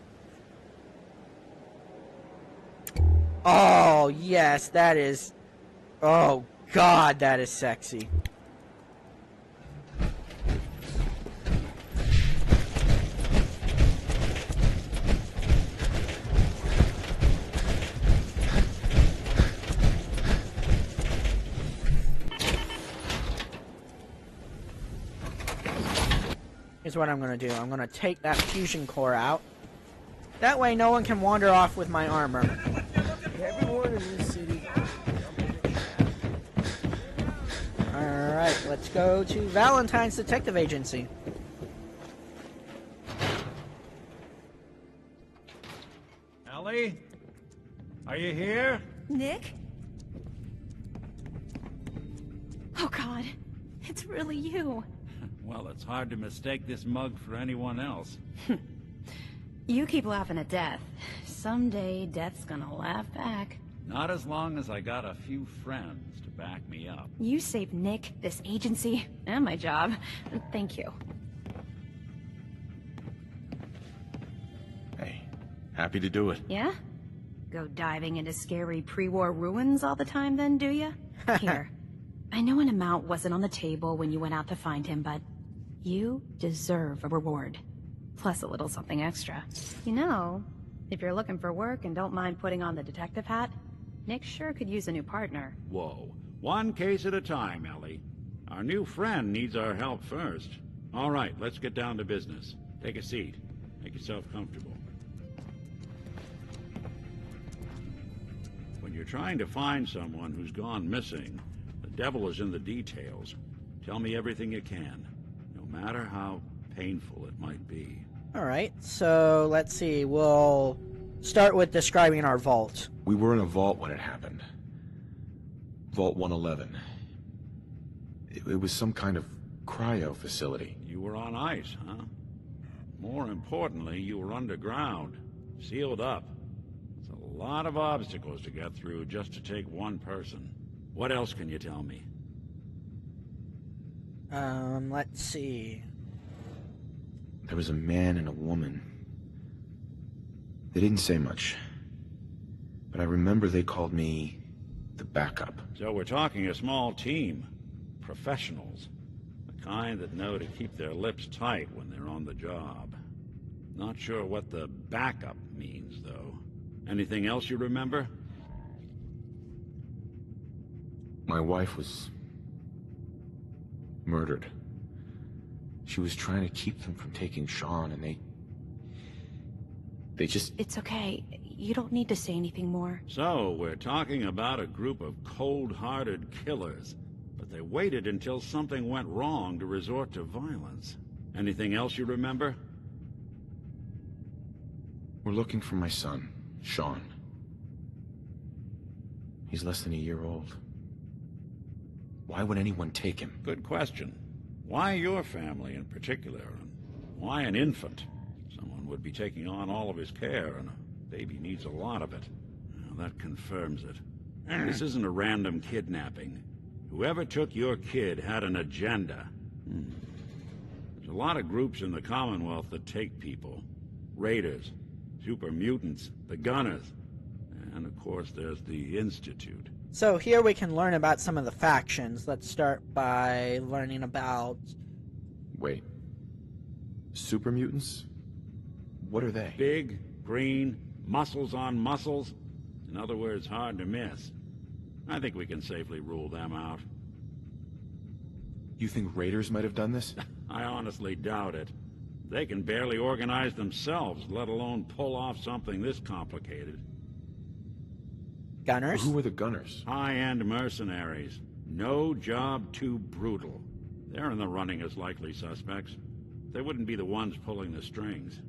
Oh yes, that is... Oh god, that is sexy. Here's what I'm gonna do. I'm gonna take that fusion core out. That way no one can wander off with my armor. Everyone in this city. Alright, let's go to Valentine's Detective Agency. Ellie? Are you here? Nick? Oh god, it's really you. Well, it's hard to mistake this mug for anyone else. You keep laughing at death. Someday, death's gonna laugh back. Not as long as I got a few friends to back me up. You saved Nick, this agency, and my job. Thank you. Hey, happy to do it. Yeah? Go diving into scary pre-war ruins all the time then, do ya? Here. I know an amount wasn't on the table when you went out to find him, but you deserve a reward. Plus a little something extra. You know, if you're looking for work and don't mind putting on the detective hat, Nick sure could use a new partner. Whoa. One case at a time, Ellie. Our new friend needs our help first. All right, let's get down to business. Take a seat. Make yourself comfortable. When you're trying to find someone who's gone missing, the devil is in the details. Tell me everything you can, no matter how painful it might be. Alright, so let's see. We'll start with describing our vault. We were in a vault when it happened. Vault 111. It was some kind of cryo facility. You were on ice, huh? More importantly, you were underground, sealed up. It's a lot of obstacles to get through just to take one person. What else can you tell me? Let's see. There was a man and a woman. They didn't say much. But I remember they called me the backup. So we're talking a small team. Professionals. The kind that know to keep their lips tight when they're on the job. Not sure what the backup means, though. Anything else you remember? My wife was murdered. She was trying to keep them from taking Sean, and they just... It's okay. You don't need to say anything more. So, we're talking about a group of cold-hearted killers, but they waited until something went wrong to resort to violence. Anything else you remember? We're looking for my son, Sean. He's less than a year old. Why would anyone take him? Good question. Why your family in particular, and why an infant? Someone would be taking on all of his care, and a baby needs a lot of it. Well, that confirms it. This isn't a random kidnapping. Whoever took your kid had an agenda. There's a lot of groups in the Commonwealth that take people. Raiders, super mutants, the Gunners, and of course there's the Institute. So here we can learn about some of the factions. Let's start by learning about... Wait. Super mutants? What are they? Big, green, muscles on muscles. In other words, hard to miss. I think we can safely rule them out. You think raiders might have done this? I honestly doubt it. They can barely organize themselves, let alone pull off something this complicated. Gunners? Who were the Gunners? High-end mercenaries. No job too brutal. They're in the running as likely suspects. They wouldn't be the ones pulling the strings.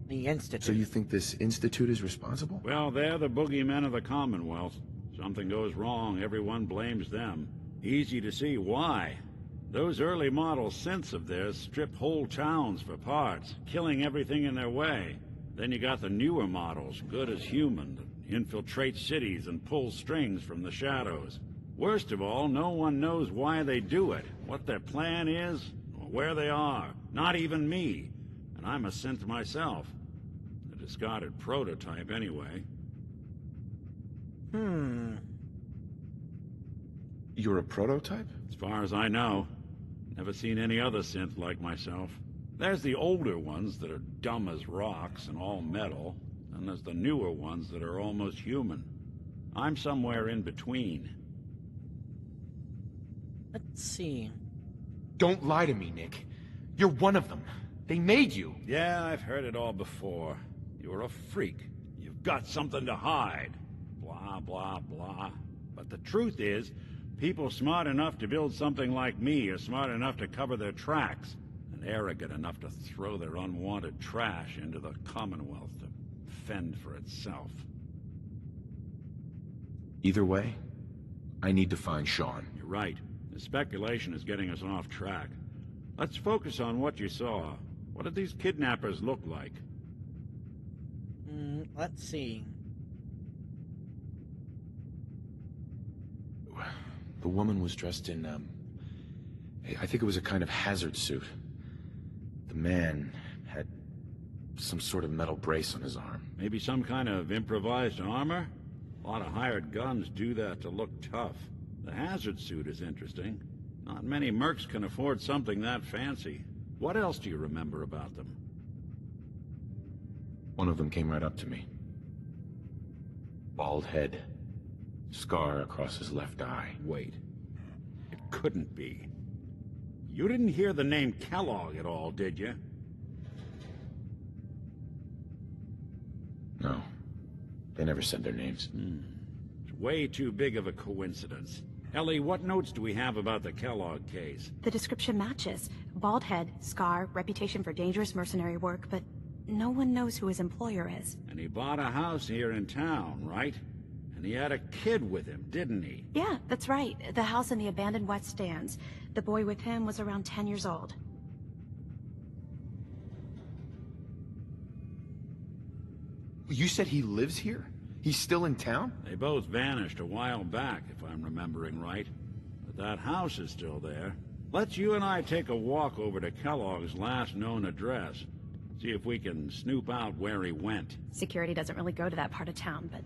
The Institute. So you think this Institute is responsible? Well, they're the boogeymen of the Commonwealth. Something goes wrong, everyone blames them. Easy to see why. Those early model synths of theirs strip whole towns for parts, killing everything in their way. Then you got the newer models, good as human, that infiltrate cities and pull strings from the shadows. Worst of all, no one knows why they do it, what their plan is, or where they are. Not even me. And I'm a synth myself. A discarded prototype, anyway. You're a prototype? As far as I know. Never seen any other synth like myself. There's the older ones that are dumb as rocks and all metal, and there's the newer ones that are almost human. I'm somewhere in between. Let's see. Don't lie to me, Nick. You're one of them. They made you. Yeah, I've heard it all before. You're a freak. You've got something to hide. Blah, blah, blah. But the truth is, people smart enough to build something like me are smart enough to cover their tracks, and arrogant enough to throw their unwanted trash into the Commonwealth to fend for itself. Either way, I need to find Sean. You're right. The speculation is getting us off track. Let's focus on what you saw. What did these kidnappers look like? Let's see. The woman was dressed in, I think it was a kind of hazard suit. The man had some sort of metal brace on his arm. Maybe some kind of improvised armor? A lot of hired guns do that to look tough. The hazard suit is interesting. Not many mercs can afford something that fancy. What else do you remember about them? One of them came right up to me. Bald head. Scar across his left eye. Wait. It couldn't be. You didn't hear the name Kellogg at all, did you? No. They never said their names. It's way too big of a coincidence. Ellie, what notes do we have about the Kellogg case? The description matches. Bald head, scar, reputation for dangerous mercenary work, but no one knows who his employer is. And he bought a house here in town, right? And he had a kid with him, didn't he? Yeah, that's right. The house in the abandoned West Stands. The boy with him was around 10 years old. You said he lives here? He's still in town? They both vanished a while back, if I'm remembering right. But that house is still there. Let's you and I take a walk over to Kellogg's last known address. See if we can snoop out where he went. Security doesn't really go to that part of town, but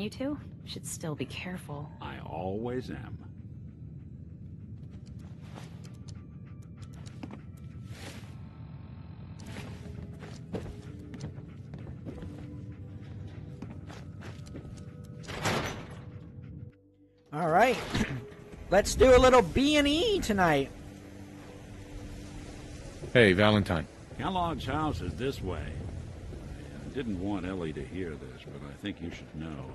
you two should still be careful. I always am. All right, let's do a little B&E tonight. Hey, Valentine. Kellogg's house is this way. I didn't want Ellie to hear this, but I think you should know.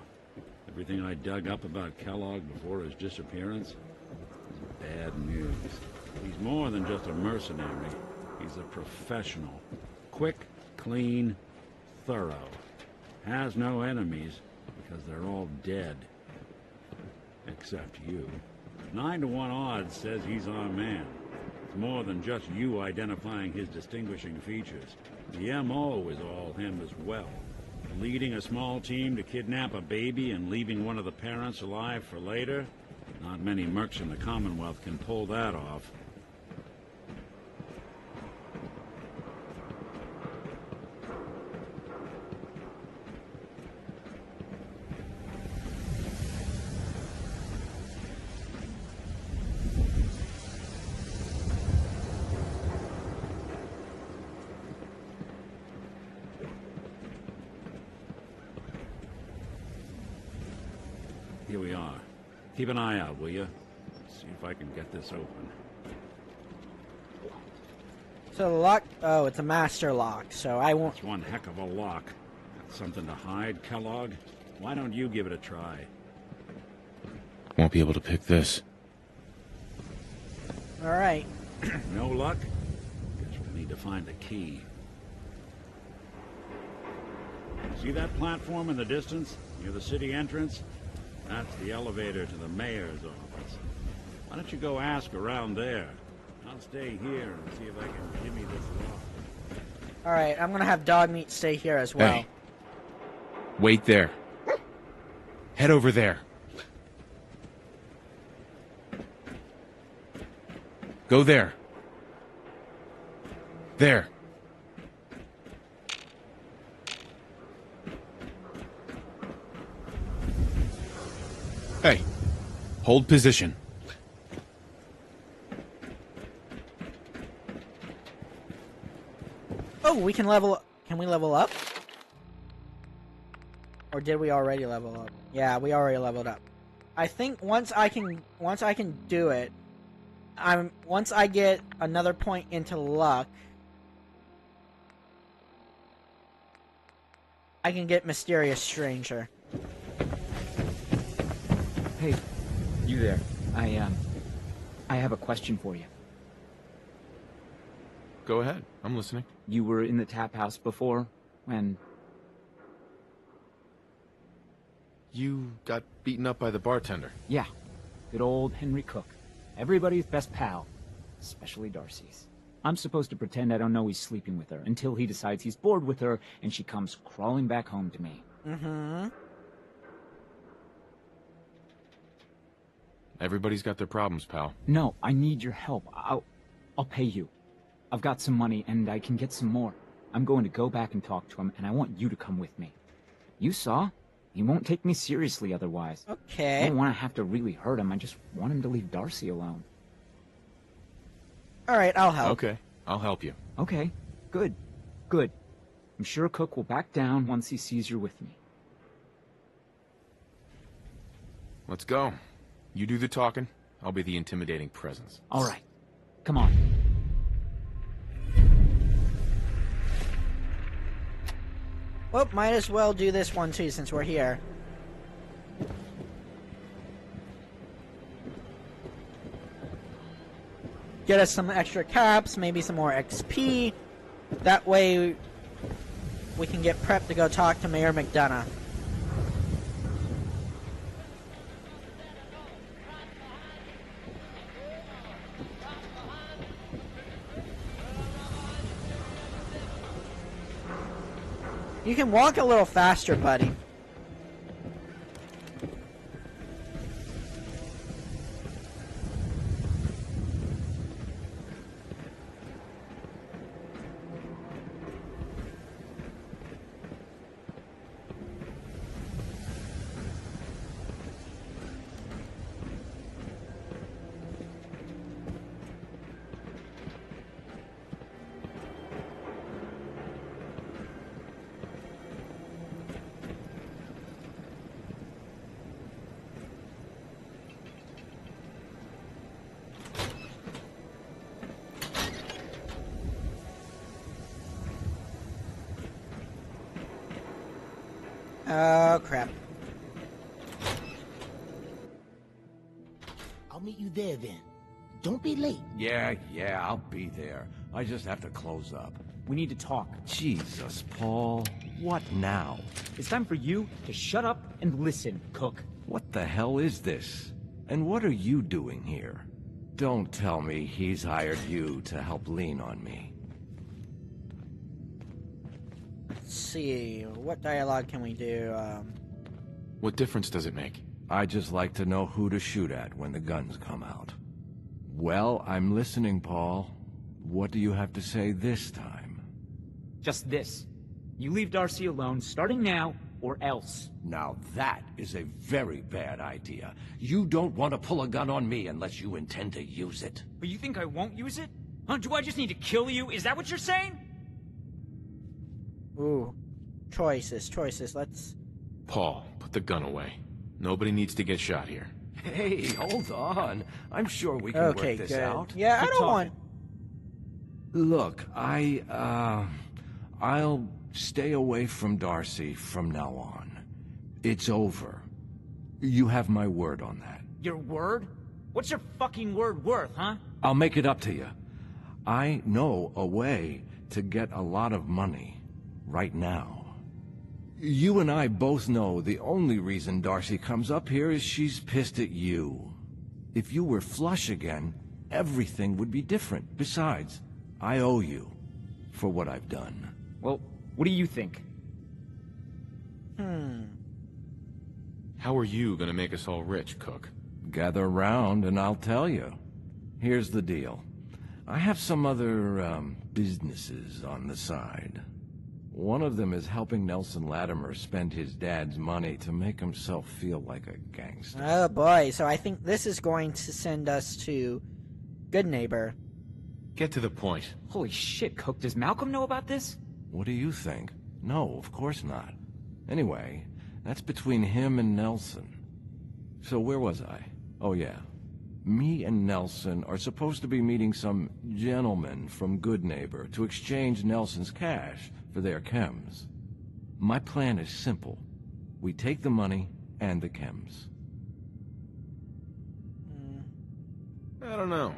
Everything I dug up about Kellogg before his disappearance is bad news. He's more than just a mercenary. He's a professional. Quick, clean, thorough. Has no enemies because they're all dead. Except you. 9 to 1 odds says he's our man. It's more than just you identifying his distinguishing features. The M.O. is all him as well. Leading a small team to kidnap a baby and leaving one of the parents alive for later? Not many mercs in the Commonwealth can pull that off. Here we are. Keep an eye out, will you? See if I can get this open. So the lock, oh, it's a master lock, so I won't... It's one heck of a lock. Got something to hide, Kellogg? Why don't you give it a try? Won't be able to pick this. All right. No luck? Guess we'll need to find the key. See that platform in the distance, near the city entrance? That's the elevator to the mayor's office. Why don't you go ask around there? I'll stay here and see if I can jimmy this lock. All right, I'm gonna have Dogmeat stay here as well. Hey. Wait there. Head over there. Go there. There. Hey, hold position. Oh, we can level up. Can we level up? Or did we already level up? Yeah, we already leveled up. I think once I can do it, once I get another point into luck, I can get Mysterious Stranger. Hey, you there. I have a question for you. Go ahead. I'm listening. You were in the tap house before, when... You got beaten up by the bartender. Yeah. Good old Henry Cook. Everybody's best pal. Especially Darcy's. I'm supposed to pretend I don't know he's sleeping with her until he decides he's bored with her and she comes crawling back home to me. Mm-hmm. Everybody's got their problems, pal. No, I need your help. I'll pay you. I've got some money and I can get some more. I'm going to go back and talk to him and I want you to come with me. You saw. He won't take me seriously otherwise. Okay. I don't want to have to really hurt him. I just want him to leave Darcy alone. Alright, I'll help. Okay, I'll help you. Okay, good. Good. I'm sure Cook will back down once he sees you're with me. Let's go. You do the talking, I'll be the intimidating presence. All right. Come on. Well, might as well do this one too since we're here. Get us some extra caps, maybe some more XP. That way we can get prepped to go talk to Mayor McDonough. You can walk a little faster, buddy. Oh, crap. I'll meet you there then. Don't be late. Yeah, I'll be there. I just have to close up. We need to talk. Jesus, Paul. What now? It's time for you to shut up and listen, Cook. What the hell is this? And what are you doing here? Don't tell me he's hired you to help lean on me. Let's see. What dialogue can we do? What difference does it make? I just like to know who to shoot at when the guns come out. Well, I'm listening, Paul. What do you have to say this time? Just this. You leave Darcy alone, starting now, or else. Now that is a very bad idea. You don't want to pull a gun on me unless you intend to use it. But you think I won't use it? Huh? Do I just need to kill you? Is that what you're saying? Ooh. Choices. Let's... Paul, put the gun away. Nobody needs to get shot here. Hey, hold on. I'm sure we can work this out. Yeah, I Keep don't talking. want... Look, I'll stay away from Darcy from now on. It's over. You have my word on that. Your word? What's your fucking word worth, huh? I'll make it up to you. I know a way to get a lot of money right now. You and I both know the only reason Darcy comes up here is she's pissed at you. If you were flush again, everything would be different. Besides, I owe you for what I've done. Well, what do you think? How are you gonna make us all rich, Cook? Gather round and I'll tell you. Here's the deal. I have some other, businesses on the side. One of them is helping Nelson Latimer spend his dad's money to make himself feel like a gangster. Oh boy, so I think this is going to send us to Good Neighbor. Get to the point. Holy shit, Cook, does Malcolm know about this? What do you think? No, of course not. Anyway, that's between him and Nelson. So where was I? Oh yeah. Me and Nelson are supposed to be meeting some gentleman from Good Neighbor to exchange Nelson's cash for their chems. My plan is simple. We take the money and the chems. I don't know.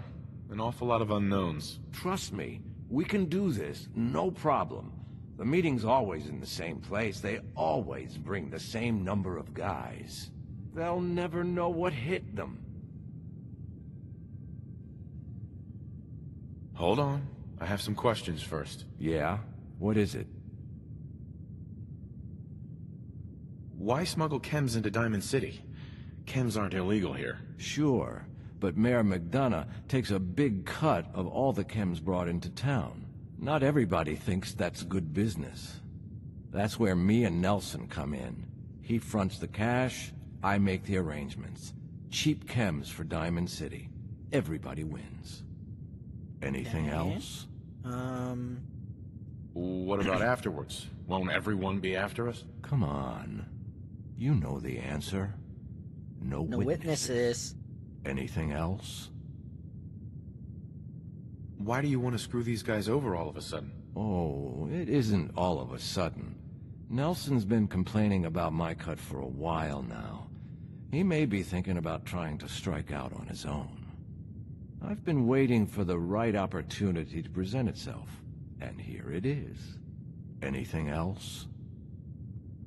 An awful lot of unknowns. Trust me, we can do this, no problem. The meeting's always in the same place. They always bring the same number of guys. They'll never know what hit them. Hold on. I have some questions first. Yeah? What is it? Why smuggle chems into Diamond City? Chems aren't illegal here. Sure, but Mayor McDonough takes a big cut of all the chems brought into town. Not everybody thinks that's good business. That's where me and Nelson come in. He fronts the cash, I make the arrangements. Cheap chems for Diamond City. Everybody wins. Anything else? What about afterwards? Won't everyone be after us? Come on. You know the answer. No witnesses. Anything else? Why do you want to screw these guys over all of a sudden? Oh, it isn't all of a sudden. Nelson's been complaining about my cut for a while now. He may be thinking about trying to strike out on his own. I've been waiting for the right opportunity to present itself, and here it is. Anything else?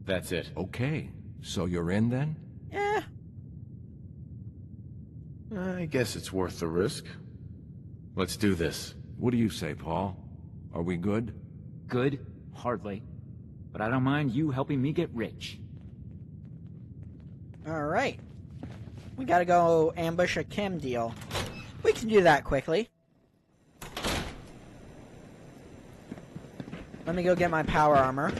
That's it. Okay, so you're in then? Yeah. I guess it's worth the risk. Let's do this. What do you say, Paul? Are we good? Good? Hardly. But I don't mind you helping me get rich. Alright. We gotta go ambush a chem deal. We can do that quickly. Let me go get my power armor.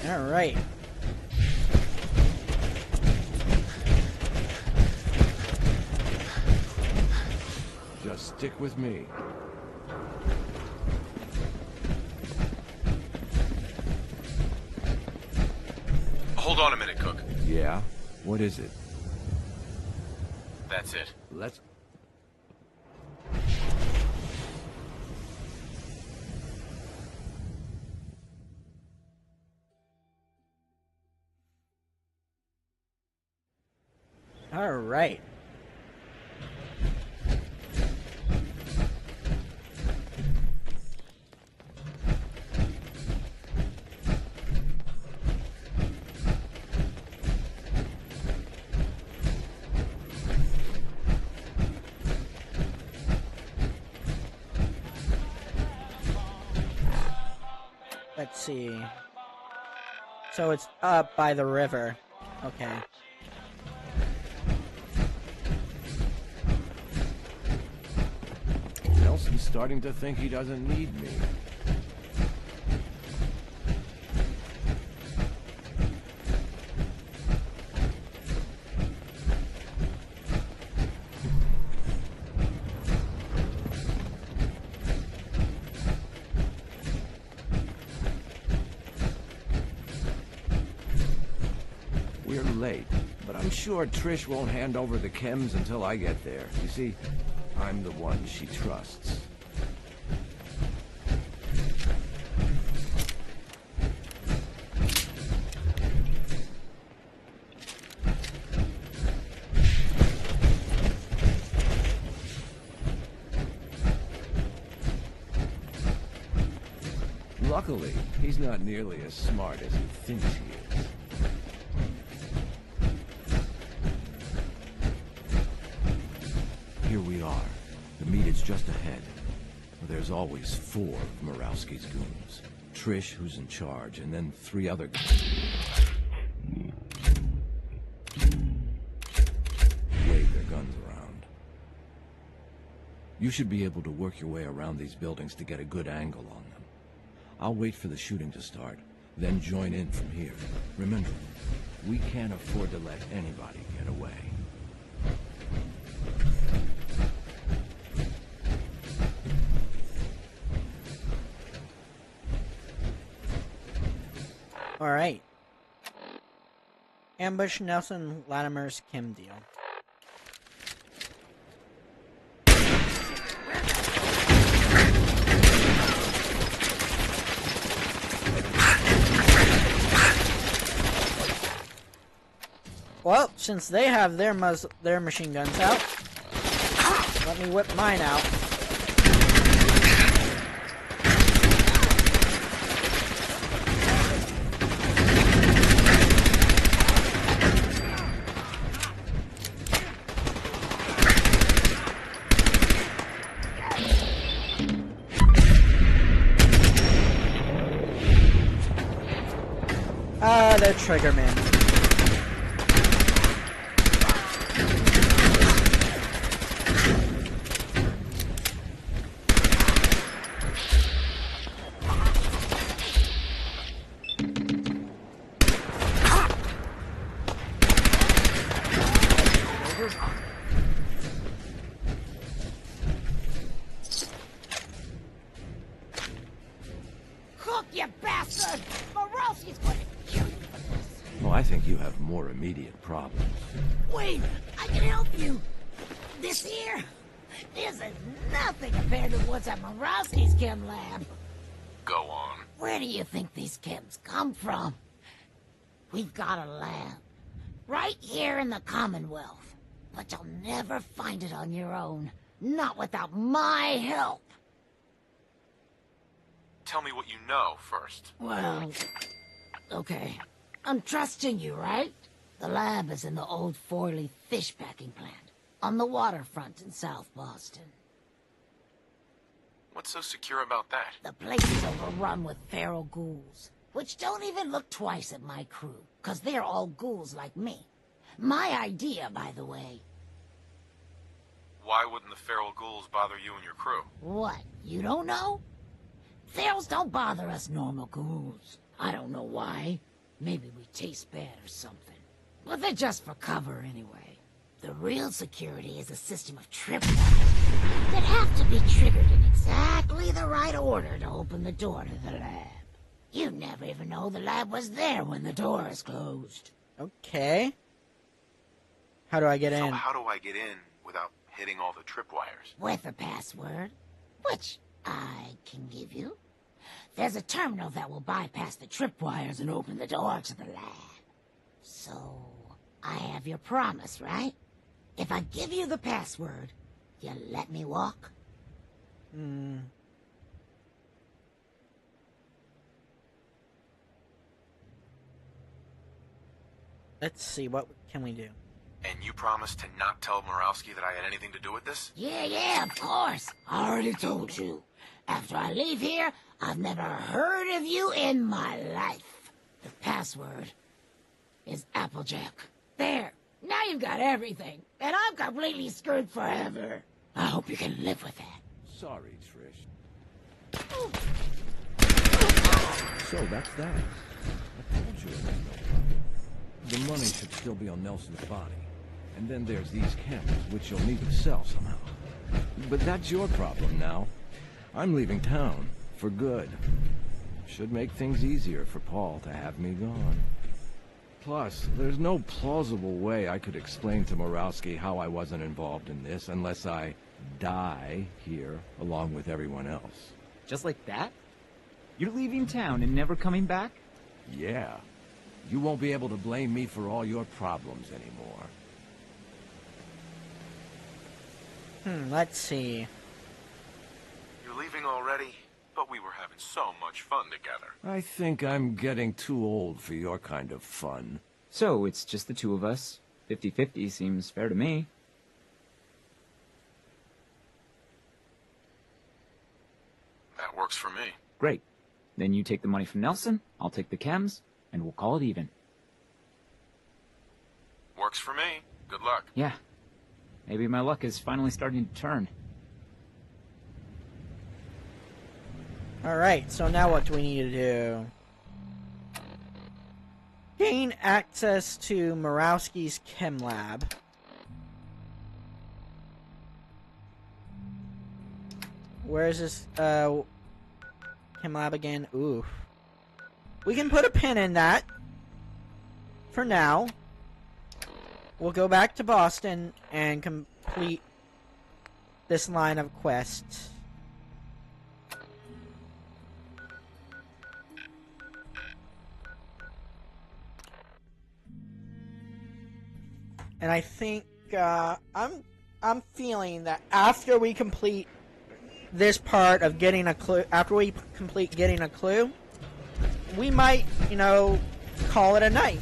Alright. Just stick with me. Hold on a minute, Cook. Yeah? What is it? That's it. Let's... All right. Let's see. So it's up by the river. Okay. Nelson's starting to think he doesn't need me. We're late, but I'm sure Trish won't hand over the chems until I get there. You see, I'm the one she trusts. Luckily, he's not nearly as smart as he thinks he is. Here we are. The meet is just ahead. There's always 4 of Murawski's goons. Trish, who's in charge, and then 3 other guys. Wave their guns around. You should be able to work your way around these buildings to get a good angle on them. I'll wait for the shooting to start, then join in from here. Remember, we can't afford to let anybody get away. All right. Ambush Nelson Latimer's chem deal. Well, since they have their machine guns out, let me whip mine out. The Triggerman. Cook, you bastard! Morosi's going to kill you for this. Well, I think you have more immediate problems. Wait, I can help you. This here, this is nothing compared to what's at Morosi's chem lab. Go on. Where do you think these chems come from? We've got a lab right here in the Commonwealth, but you'll never find it on your own, not without my help. Tell me what you know first. Well, okay. I'm trusting you, right? The lab is in the old Forley fish packing plant, on the waterfront in South Boston. What's so secure about that? The place is overrun with feral ghouls, which don't even look twice at my crew, 'cause they're all ghouls like me. My idea, by the way. Why wouldn't the feral ghouls bother you and your crew? What, you don't know? Ferals don't bother us normal ghouls. I don't know why. Maybe we taste bad or something. But they're just for cover anyway. The real security is a system of tripwires that have to be triggered in exactly the right order to open the door to the lab. You never even know the lab was there when the door is closed. Okay. How do I get in? So how do I get in without hitting all the tripwires? With a password, which I can give you. There's a terminal that will bypass the tripwires and open the door to the lab. So, I have your promise, right? If I give you the password, you let me walk? Let's see, what can we do? And you promised to not tell Morowski that I had anything to do with this? Yeah, of course. I already told you. After I leave here, I've never heard of you in my life. The password is Applejack. There. Now you've got everything, and I'm completely screwed forever. I hope you can live with that. Sorry, Trish. So that's that. I told you it was no problem. The money should still be on Nelson's body. And then there's these cameras, which you'll need to sell somehow. But that's your problem now. I'm leaving town, for good. Should make things easier for Paul to have me gone. Plus, there's no plausible way I could explain to Morowski how I wasn't involved in this unless I die here along with everyone else. Just like that? You're leaving town and never coming back? Yeah. You won't be able to blame me for all your problems anymore. Let's see. You're leaving already? But we were having so much fun together. I think I'm getting too old for your kind of fun. So, it's just the two of us. 50-50 seems fair to me. That works for me. Great. Then you take the money from Nelson, I'll take the chems, and we'll call it even. Works for me. Good luck. Yeah. Maybe my luck is finally starting to turn. Alright, so now what do we need to do? Gain access to Morowski's chem lab. Where is this, chem lab again? Ooh. We can put a pin in that. For now. We'll go back to Boston and complete this line of quests. And I think I'm feeling that after we complete this part of getting a clue, after we complete getting a clue, we might, you know, call it a night.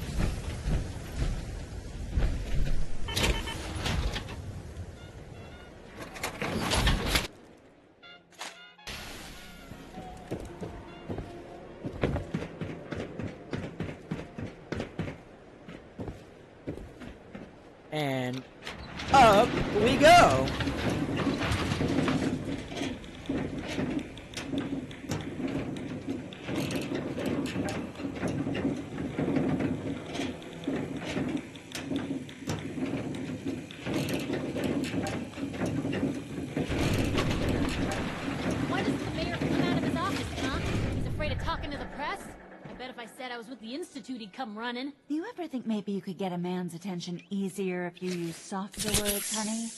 And up we go. Why doesn't the mayor come out of his office, huh? He's afraid of talking to the press? I bet if I said I was with the Institute, he'd come running. Do you ever think maybe you could get a man's attention easier if you use softer words, honey?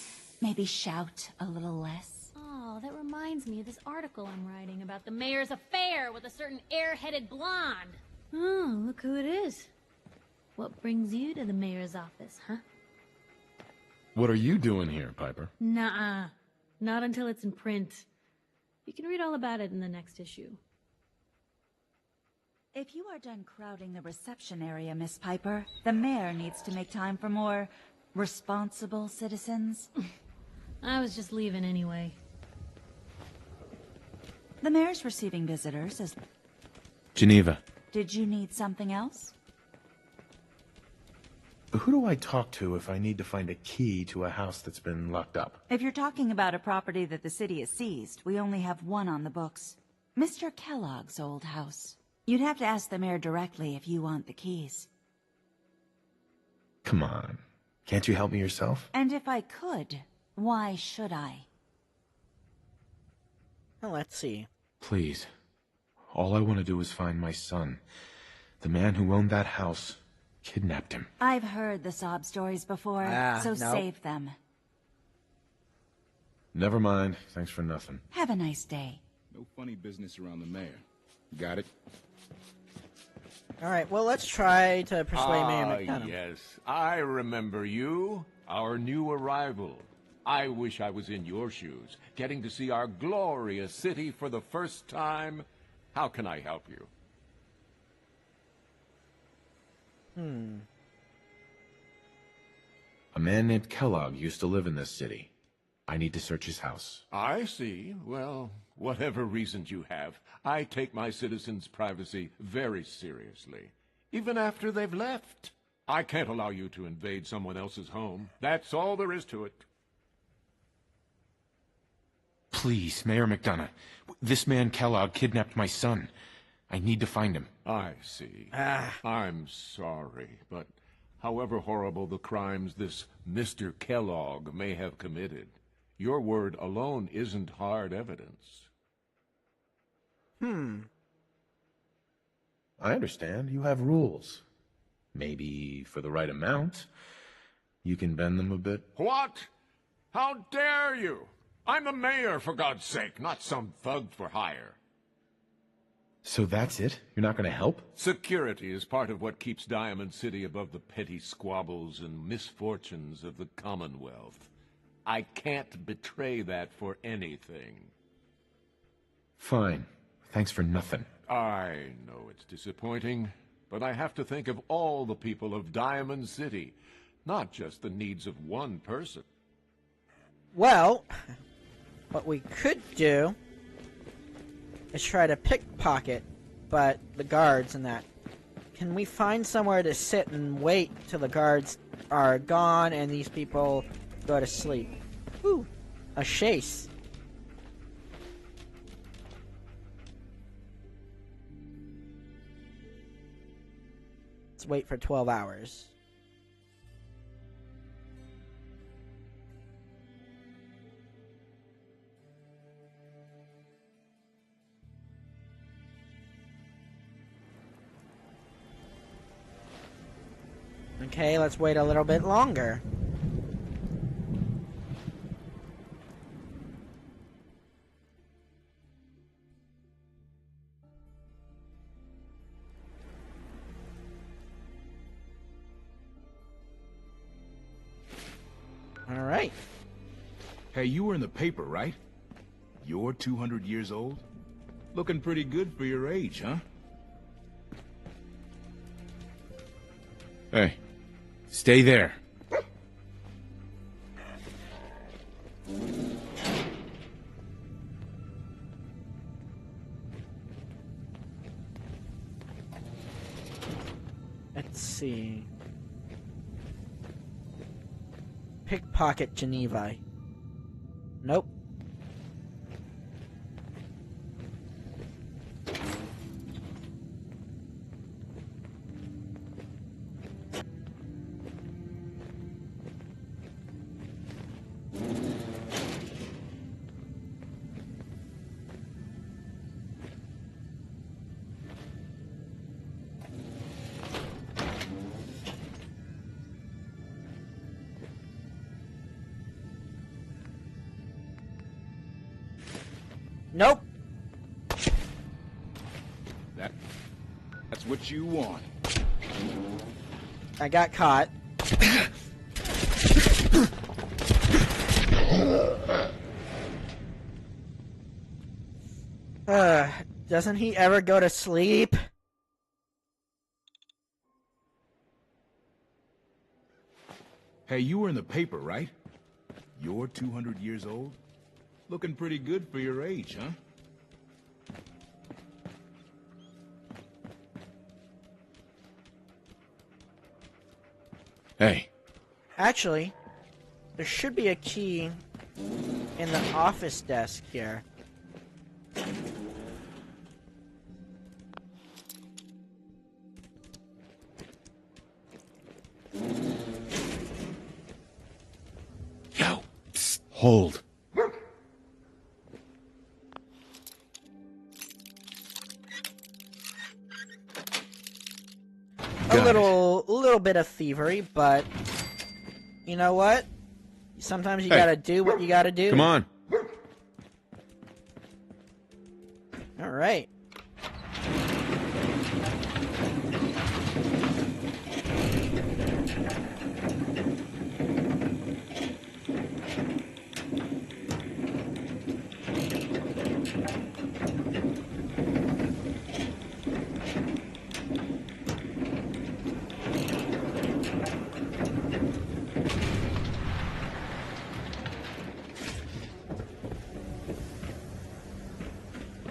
Maybe shout a little less? Oh, that reminds me of this article I'm writing about the mayor's affair with a certain air-headed blonde. Oh, look who it is. What brings you to the mayor's office, huh? What are you doing here, Piper? Nuh-uh. Not until it's in print. You can read all about it in the next issue. If you are done crowding the reception area, Miss Piper, the mayor needs to make time for more responsible citizens. I was just leaving anyway. The mayor's receiving visitors as... Geneva. Did you need something else? Who do I talk to if I need to find a key to a house that's been locked up? If you're talking about a property that the city has seized, we only have one on the books. Mr. Kellogg's old house. You'd have to ask the mayor directly if you want the keys. Come on. Can't you help me yourself? And if I could, why should I? Well, let's see. Please. All I want to do is find my son. The man who owned that house kidnapped him. I've heard the sob stories before, so nope. save them. Never mind. Thanks for nothing. Have a nice day. No funny business around the mayor. Got it? Alright, well, let's try to persuade Mayor McDonough. Yes, I remember you, our new arrival. I wish I was in your shoes, getting to see our glorious city for the first time. How can I help you? A man named Kellogg used to live in this city. I need to search his house. I see. Well, whatever reasons you have, I take my citizens' privacy very seriously. Even after they've left. I can't allow you to invade someone else's home. That's all there is to it. Please, Mayor McDonough. This man Kellogg kidnapped my son. I need to find him. I see. I'm sorry, but however horrible the crimes this Mr. Kellogg may have committed, your word alone isn't hard evidence. I understand. You have rules. Maybe for the right amount, you can bend them a bit. What? How dare you? I'm the mayor, for God's sake, not some thug for hire. So that's it? You're not going to help? Security is part of what keeps Diamond City above the petty squabbles and misfortunes of the Commonwealth. I can't betray that for anything. Fine. Thanks for nothing. I know it's disappointing, but I have to think of all the people of Diamond City, not just the needs of one person. Well, what we could do is try to pickpocket, but the guards and that. Can we find somewhere to sit and wait till the guards are gone and these people go to sleep? Ooh, a chase. Let's wait for 12 hours. Okay, let's wait a little bit longer. All right. Hey, you were in the paper, right? You're 200 years old? Looking pretty good for your age, huh? Hey, stay there. Let's see. Pickpocket Geneva. Nope. Nope. That's what you want. I got caught. Doesn't he ever go to sleep? Hey, you were in the paper, right? You're 200 years old? Looking pretty good for your age, huh? Hey. Actually, there should be a key in the office desk here. Yo, psst, hold. A little bit of thievery, but you know what? Sometimes you gotta do what you gotta do. Come on. All right.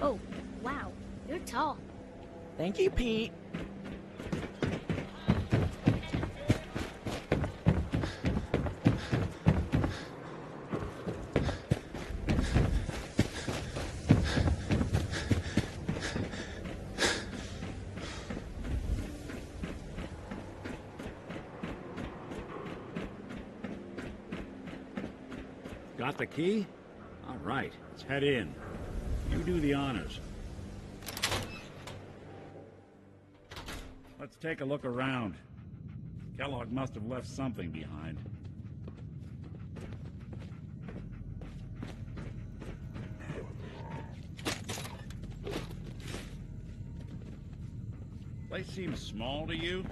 Oh, wow. You're tall. Thank you, Pete. Got the key? All right, let's head in. You do the honors. Let's take a look around. Kellogg must have left something behind. Place seems small to you?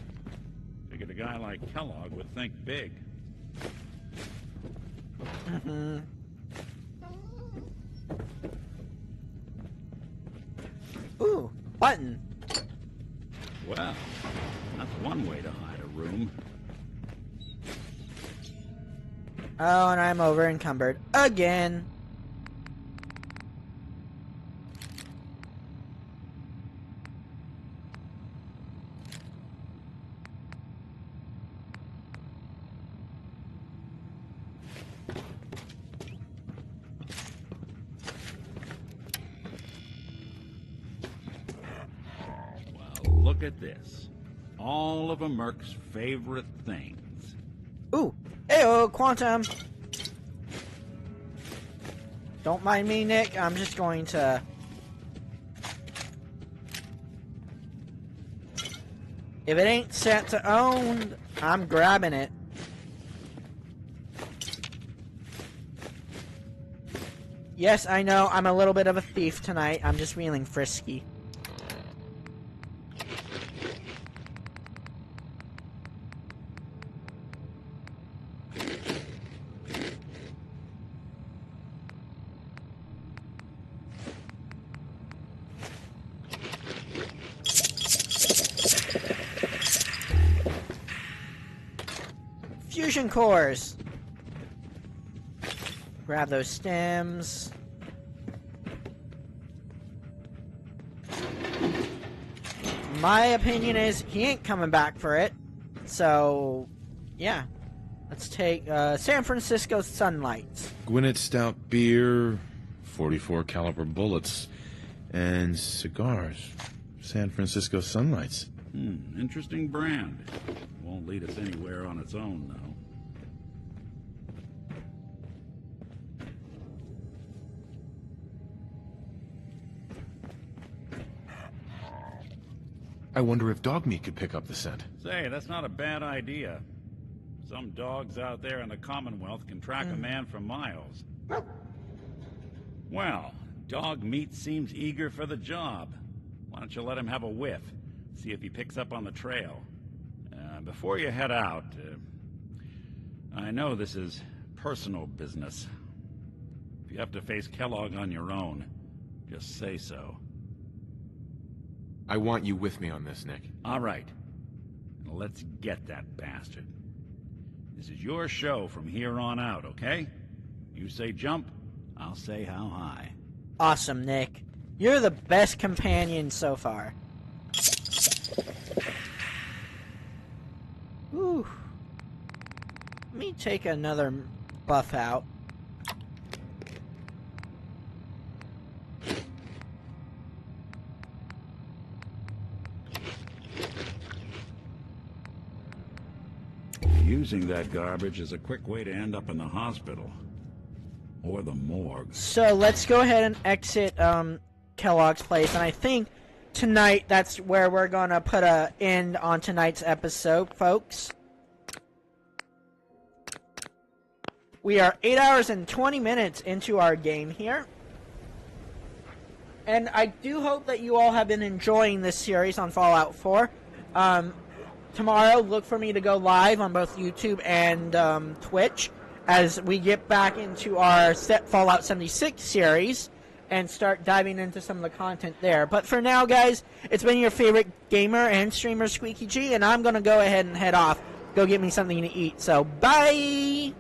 Figured a guy like Kellogg would think big. Mm-hmm. Ooh, button. Well, that's one way to hide a room. Oh, and I'm over encumbered again. Look at this. All of a Merc's favorite things. Ooh, ayo, quantum. Don't mind me, Nick. I'm just going to... If it ain't set to owned, I'm grabbing it. Yes, I know, I'm a little bit of a thief tonight. I'm just feeling frisky. Fusion cores. Grab those stems. My opinion is he ain't coming back for it. So, yeah. Let's take San Francisco Sunlights. Gwinnett Stout beer, 44 caliber bullets, and cigars. San Francisco Sunlights. Interesting brand. Won't lead us anywhere on its own, though. I wonder if dog meat could pick up the scent. Say, that's not a bad idea. Some dogs out there in the Commonwealth can track a man for miles. Well, dog meat seems eager for the job. Why don't you let him have a whiff? See if he picks up on the trail. Before you head out, I know this is personal business. If you have to face Kellogg on your own, just say so. I want you with me on this, Nick. All right. Let's get that bastard. This is your show from here on out, okay? You say jump, I'll say how high. Awesome, Nick. You're the best companion so far. Ooh. Let me take another buff out. Using that garbage is a quick way to end up in the hospital. Or the morgue. So let's go ahead and exit Kellogg's place. And I think tonight that's where we're going to put an end on tonight's episode, folks. We are 8 hours and 20 minutes into our game here. And I do hope that you all have been enjoying this series on Fallout 4. Tomorrow, look for me to go live on both YouTube and Twitch as we get back into our Fallout 76 series and start diving into some of the content there. But for now, guys, it's been your favorite gamer and streamer, Squeaky G, and I'm going to go ahead and head off. Go get me something to eat. So, bye!